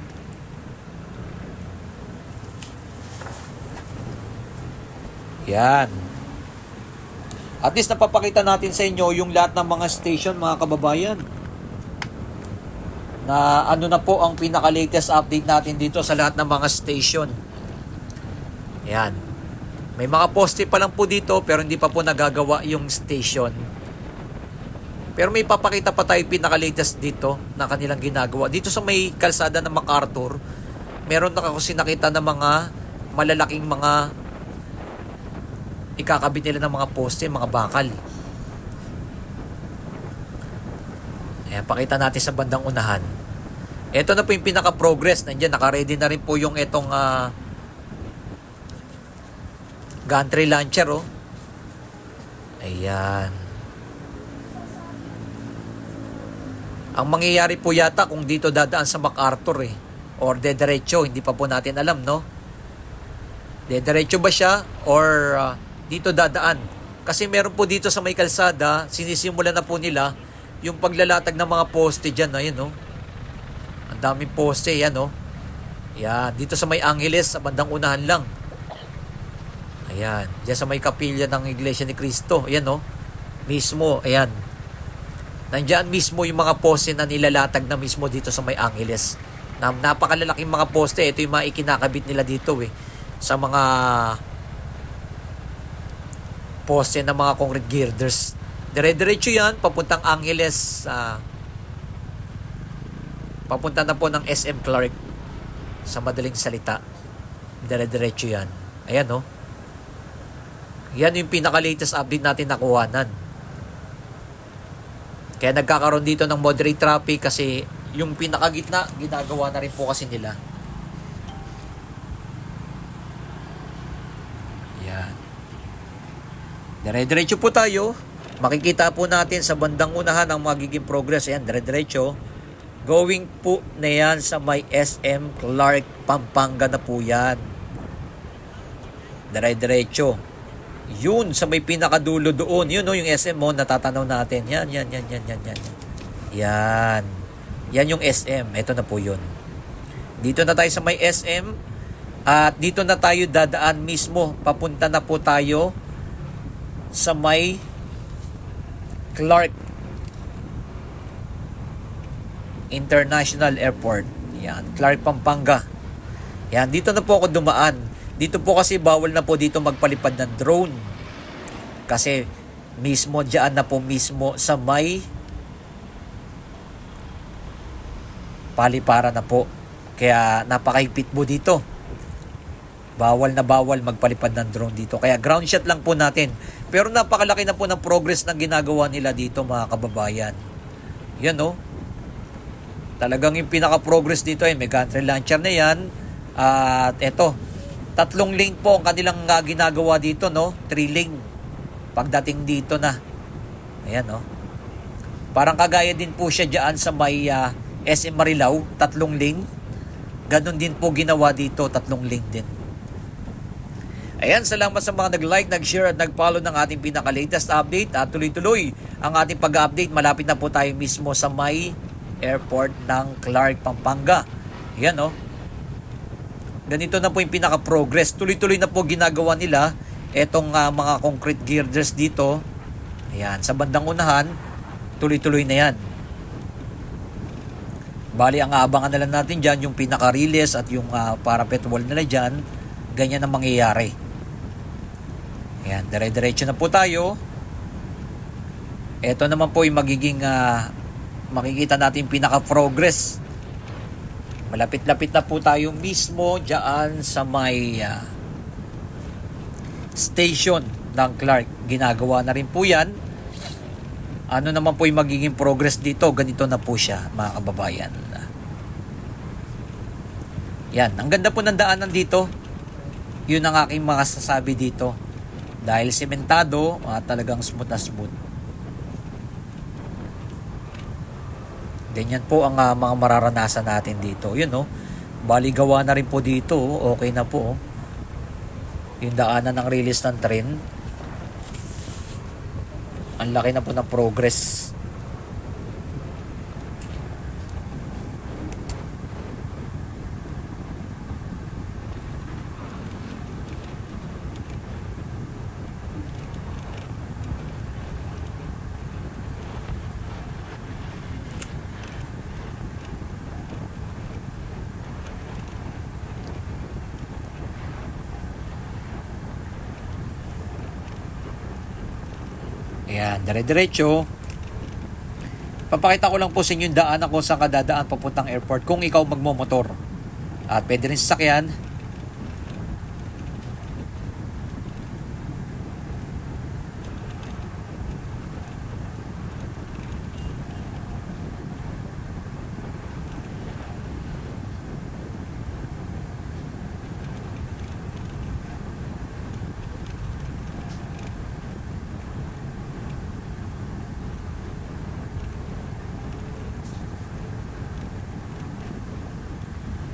Yan. At least napapakita natin sa inyo yung lahat ng mga station, mga kababayan. Na ano na po ang pinaka-latest update natin dito sa lahat ng mga station. Yan. May mga poste pa lang po dito pero hindi pa po nagagawa yung station. Pero may papakita pa tayo pinaka-latest dito na kanilang ginagawa. Dito sa may kalsada ng MacArthur, meron na kasi nakita ng mga malalaking mga ikakabit nila ng mga poste, mga bakal. Ayan, pakita natin sa bandang unahan. Ito na po yung pinaka-progress. Nandiyan, naka-ready na rin po yung itong gantry launcher, oh. Ayan. Ang mangyayari po yata kung dito dadaan sa MacArthur or dediretso, hindi pa po natin alam, no? Dediretso ba siya or dito dadaan? Kasi meron po dito sa may kalsada, sinisimula na po nila yung paglalatag ng mga poste dyan, ayun, no? Ang daming poste, yan, no? Yan, dito sa may Angeles, sa bandang unahan lang. Ayan, dyan sa may kapilya ng Iglesia ni Cristo, ayan, no? Mismo, ayan. Nandiyan mismo yung mga poste na nilalatag na mismo dito sa may Angeles. Napakalalaking mga poste. Ito yung mga ikinakabit nila dito sa mga poste ng mga concrete girders. Dire-diretso yan, papuntang Angeles. Papunta na po ng SM Clark. Sa madaling salita. Dire-diretso yan. Ayan, no? Yan yung pinaka-latest update natin nakuhanan. Kaya nagkakaroon dito ng moderate traffic kasi yung pinakagitna, ginagawa na rin po kasi nila. Yan. Dire-diretso po tayo. Makikita po natin sa bandang unahan ang magiging progress. Ayan, dire-diretso. Going po na yan sa may SM Clark, Pampanga na po yan. Dire-diretso. Yun, sa may pinakadulo doon. Yun, no, yung SM mo, natatanaw natin. Yan. Yan yung SM. Ito na po yun. Dito na tayo sa may SM. At dito na tayo dadaan mismo. Papunta na po tayo sa may Clark International Airport. Yan, Clark, Pampanga. Yan, dito na po ako dumaan. Dito po kasi bawal na po dito magpalipad ng drone. Kasi mismo diyan na po mismo sa may paliparan na po. Kaya napakahigpit po dito. Bawal na bawal magpalipad ng drone dito. Kaya ground shot lang po natin. Pero napakalaki na po ng progress na ginagawa nila dito, mga kababayan. Yan, no? Talagang yung pinaka-progress dito may gantry launcher na yan. At eto, 3 lane po ang kanilang ginagawa dito, no? 3 lane. Pagdating dito na. Ayan, no? Parang kagaya din po siya diyan sa may SM Marilao, 3 lane. Ganon din po ginawa dito, 3 lane din. Ayan, salamat sa mga nag-like, nag-share at nag-follow ng ating pinaka-latest update. At tuloy-tuloy ang ating pag-update. Malapit na po tayo mismo sa may airport ng Clark, Pampanga. Ayan, no? Ganito na po yung pinaka-progress. Tuloy-tuloy na po ginagawa nila etong mga concrete girders dito. Ayan, sa bandang unahan, tuloy-tuloy na yan. Bali, ang aabangan na lang natin dyan, yung pinaka-riles at yung parapet wall nila dyan. Ganyan ang mangyayari. Ayan, dire-diretso na po tayo. Ito naman po yung magiging makikita natin pinaka-progress. Malapit-lapit na po tayo mismo dyan sa may station ng Clark. Ginagawa na rin po yan. Ano naman po yung magiging progress dito? Ganito na po siya, mga kababayan. Yan, ang ganda po ng daanan dito. Yun ang aking mga sasabi dito. Dahil sementado, talagang smooth na smooth. Ganyan po ang mga mararanasan natin dito. Yun, no? Bali gawa na rin po dito. Okay na po. Yung daanan ng release ng train. Ang laki na po ng progress. Ayan, dire-diretso. Papakita ko lang po sa inyo yung daanan kung saan kadadaan papuntang airport kung ikaw magmomotor. At pwede rin sasakyan.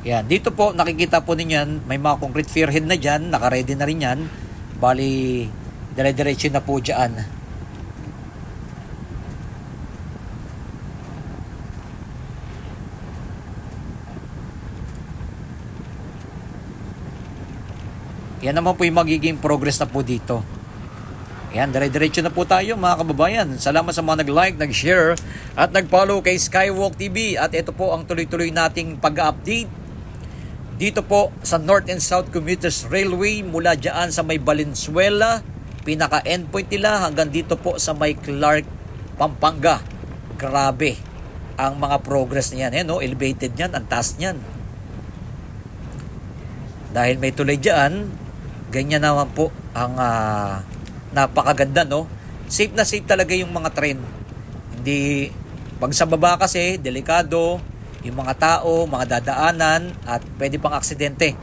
Yan, dito po nakikita po ninyo yan, may mga concrete spearhead na dyan, naka-ready na rin yan. Bali, dire-diretso na po dyan. Yan naman po yung magiging progress na po dito. Yan, dire-diretso na po tayo mga kababayan. Salamat sa mga nag-like, nag-share, at nag-follow kay Skywalk TV. At ito po ang tuloy-tuloy nating pag-update dito po sa North and South Commuters Railway mula dyan sa may Valenzuela, pinaka-endpoint nila hanggang dito po sa may Clark, Pampanga. Grabe ang mga progress niyan. No? Elevated niyan, ang taas niyan. Dahil may tulay dyan, ganyan naman po ang napakaganda. No? Safe na safe talaga yung mga train. Hindi, pag sa baba kasi, delikado, yung mga tao, mga dadaanan, at pwede pang aksidente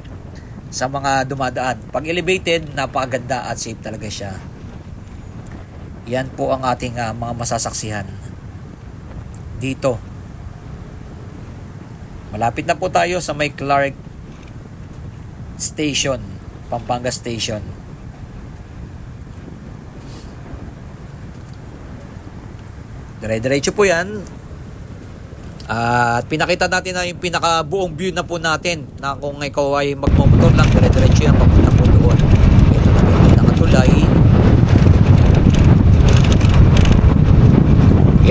sa mga dumadaan. Pag elevated, napakaganda at safe talaga siya. Yan po ang ating mga masasaksihan dito. Malapit na po tayo sa may Clark Station, Pampanga Station. Dire-diretso po yan. At pinakita natin na yung pinakabuong view na po natin na kung ikaw ay magmomotor lang, dire-diretso yan, papunta po doon. Ito na po yung pinakatulay.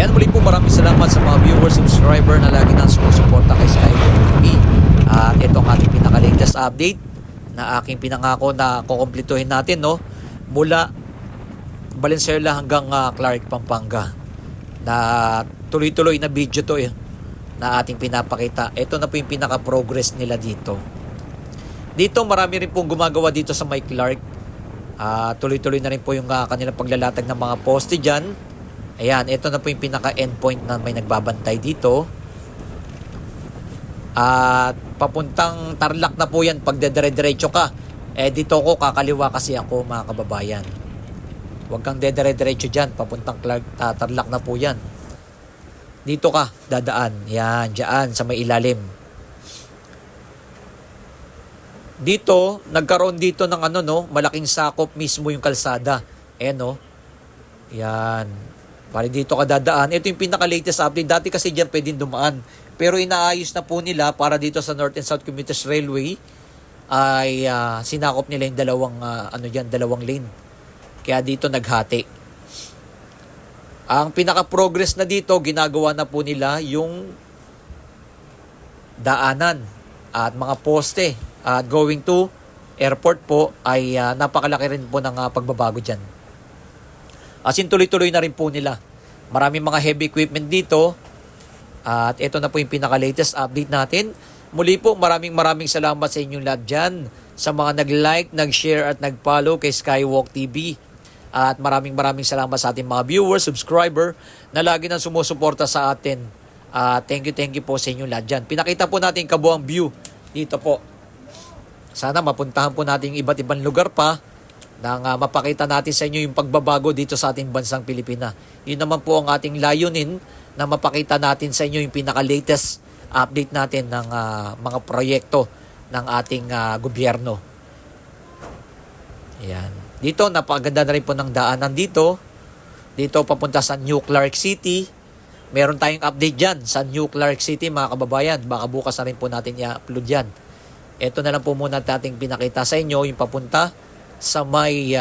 Yan, muli po maraming salamat sa mga viewers, subscriber na lagi nang sumusuporta kay Skywalk TV. At ito ang ating pinaka-latest update na aking pinangako na kukumpletuhin natin, no? Mula Valenzuela hanggang Clark, Pampanga. Na tuloy-tuloy na video to na ating pinapakita. Ito na po yung pinaka-progress nila dito. Dito marami rin pong gumagawa dito sa may Clark. Tuloy-tuloy na rin po yung kanilang paglalatag ng mga poste dyan. Ayan, ito na po yung pinaka-endpoint na may nagbabantay dito. At papuntang Tarlac na po yan pag dedire-diretso ka. Dito ko kakaliwa kasi ako mga kababayan. Huwag kang dedire-diretso dyan. Papuntang Tarlac na po yan. Dito ka dadaan. Yan, dyan sa may ilalim. Dito, nagkaroon dito ng malaking sakop mismo yung kalsada. No. Yan. Bali dito ka dadaan. Ito yung pinaka-latest update. Dati kasi dyan pwedeng dumaan. Pero inaayos na po nila para dito sa North and South Commuters Railway ay sinakop nila yung dalawang lane. Kaya dito naghati. Ang pinaka-progress na dito, ginagawa na po nila yung daanan at mga poste. At going to airport po ay napakalaki rin po ng pagbabago dyan. As in tuloy-tuloy na rin po nila. Maraming mga heavy equipment dito. At ito na po yung pinaka-latest update natin. Muli po, maraming salamat sa inyong lahat dyan. Sa mga nag-like, nag-share at nag-follow kay Skywalk TV. At maraming salamat sa ating mga viewers, subscriber na lagi nang sumusuporta sa atin. Thank you po sa inyong lahat dyan. Pinakita po natin kabuang view dito po. Sana mapuntahan po natin iba't ibang lugar pa nang mapakita natin sa inyo yung pagbabago dito sa ating bansang Pilipinas. Yun naman po ang ating layunin, na mapakita natin sa inyo yung pinaka-latest update natin ng mga proyekto ng ating gobyerno. Ayan. Dito, napakaganda na rin po ng daanan dito. Dito papunta sa New Clark City. Meron tayong update dyan sa New Clark City, mga kababayan. Baka bukas na rin po natin i-upload yan. Ito na lang po muna nating pinakita sa inyo, yung papunta sa may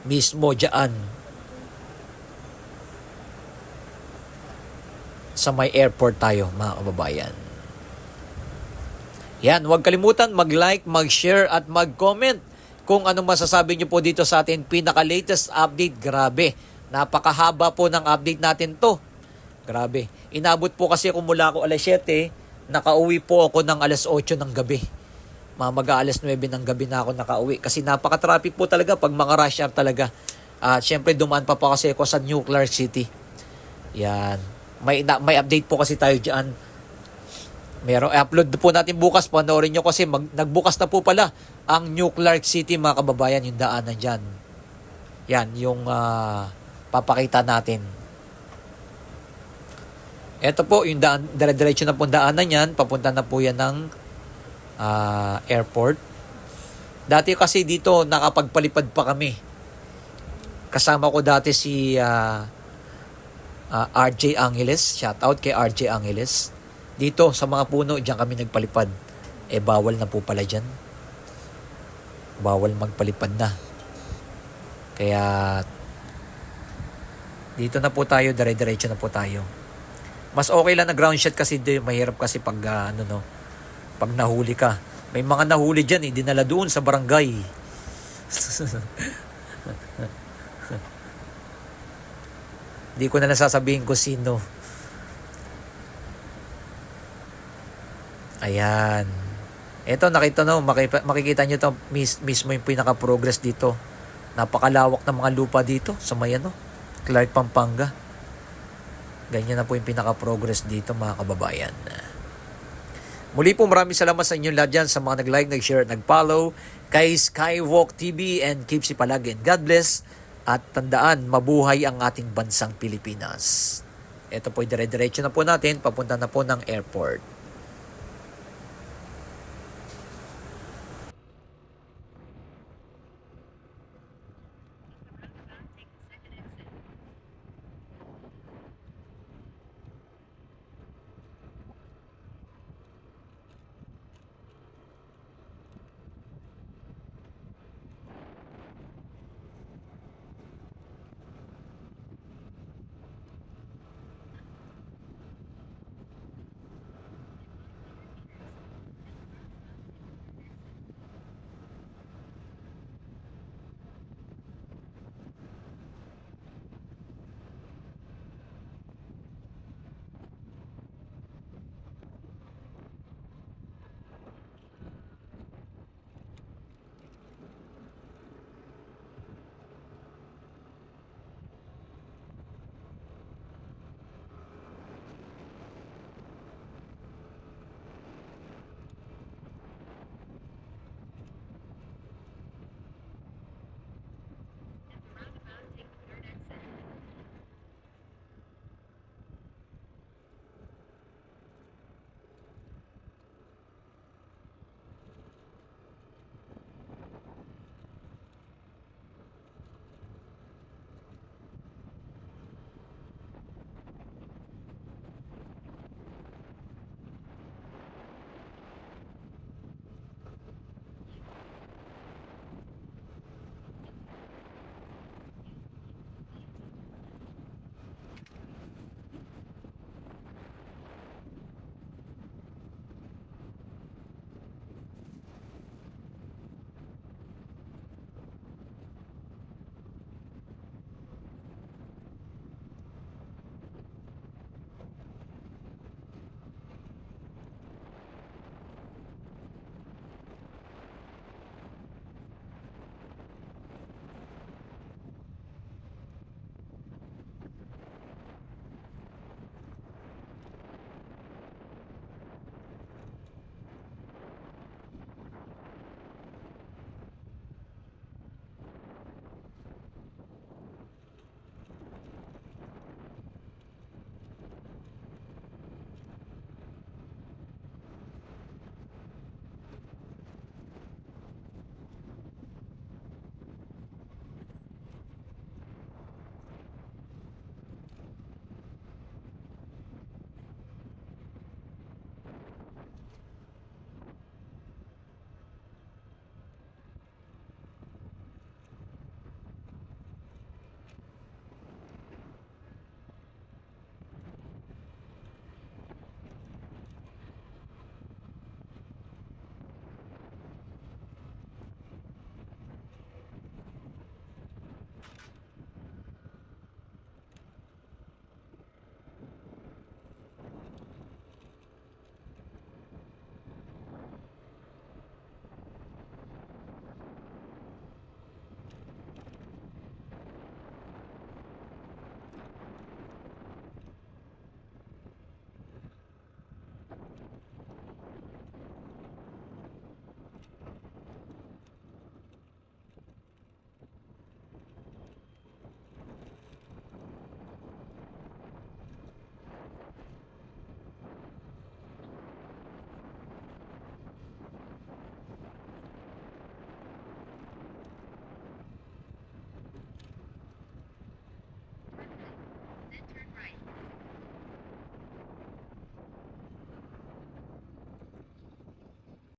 mismo dyan sa may airport tayo, mga kababayan. Yan, huwag kalimutan mag-like, mag-share at mag-comment kung anong masasabi nyo po dito sa atin pinaka-latest update. Grabe, napakahaba po ng update natin to. Grabe, inabot po kasi ako mula ako alas 7, nakauwi po ako ng alas 8 ng gabi. Mamaga alas 9 ng gabi na ako nakauwi kasi napaka-traffic po talaga pag mga rush hour talaga. At syempre dumaan pa po kasi ako sa New Clark City. Yan, may update po kasi tayo dyan. Meron, upload po natin bukas, panoorin nyo kasi nagbukas na po pala ang New Clark City, mga kababayan, yung daanan dyan. Yan, yung papakita natin. Ito po, yung daan, dire-diretso na po daanan yan, papunta na po yan ng airport. Dati kasi dito, nakapagpalipad pa kami. Kasama ko dati si RJ Angeles, shout out kay RJ Angeles. Dito sa mga puno, diyan kami nagpalipad. Bawal na po pala dyan. Bawal magpalipad na. Kaya dito na po tayo, dire-diretso na po tayo. Mas okay lang na ground shot kasi mahirap kasi pag pag nahuli ka. May mga nahuli diyan, dinala doon sa barangay. Di ko na nasasabihin ko sino. Ayan. Ito, makikita nyo ito mismo yung pinaka-progress dito. Napakalawak ng mga lupa dito sa may Clark, Pampanga. Ganyan na po yung pinaka-progress dito, mga kababayan. Muli po, maraming salamat sa inyo lahat dyan, sa mga nag-like, nag-share, nag-follow kay Skywalk TV, and keep si palagi. And God bless. At tandaan, mabuhay ang ating bansang Pilipinas. Ito po, dire-diretso na po natin, papunta na po ng airport.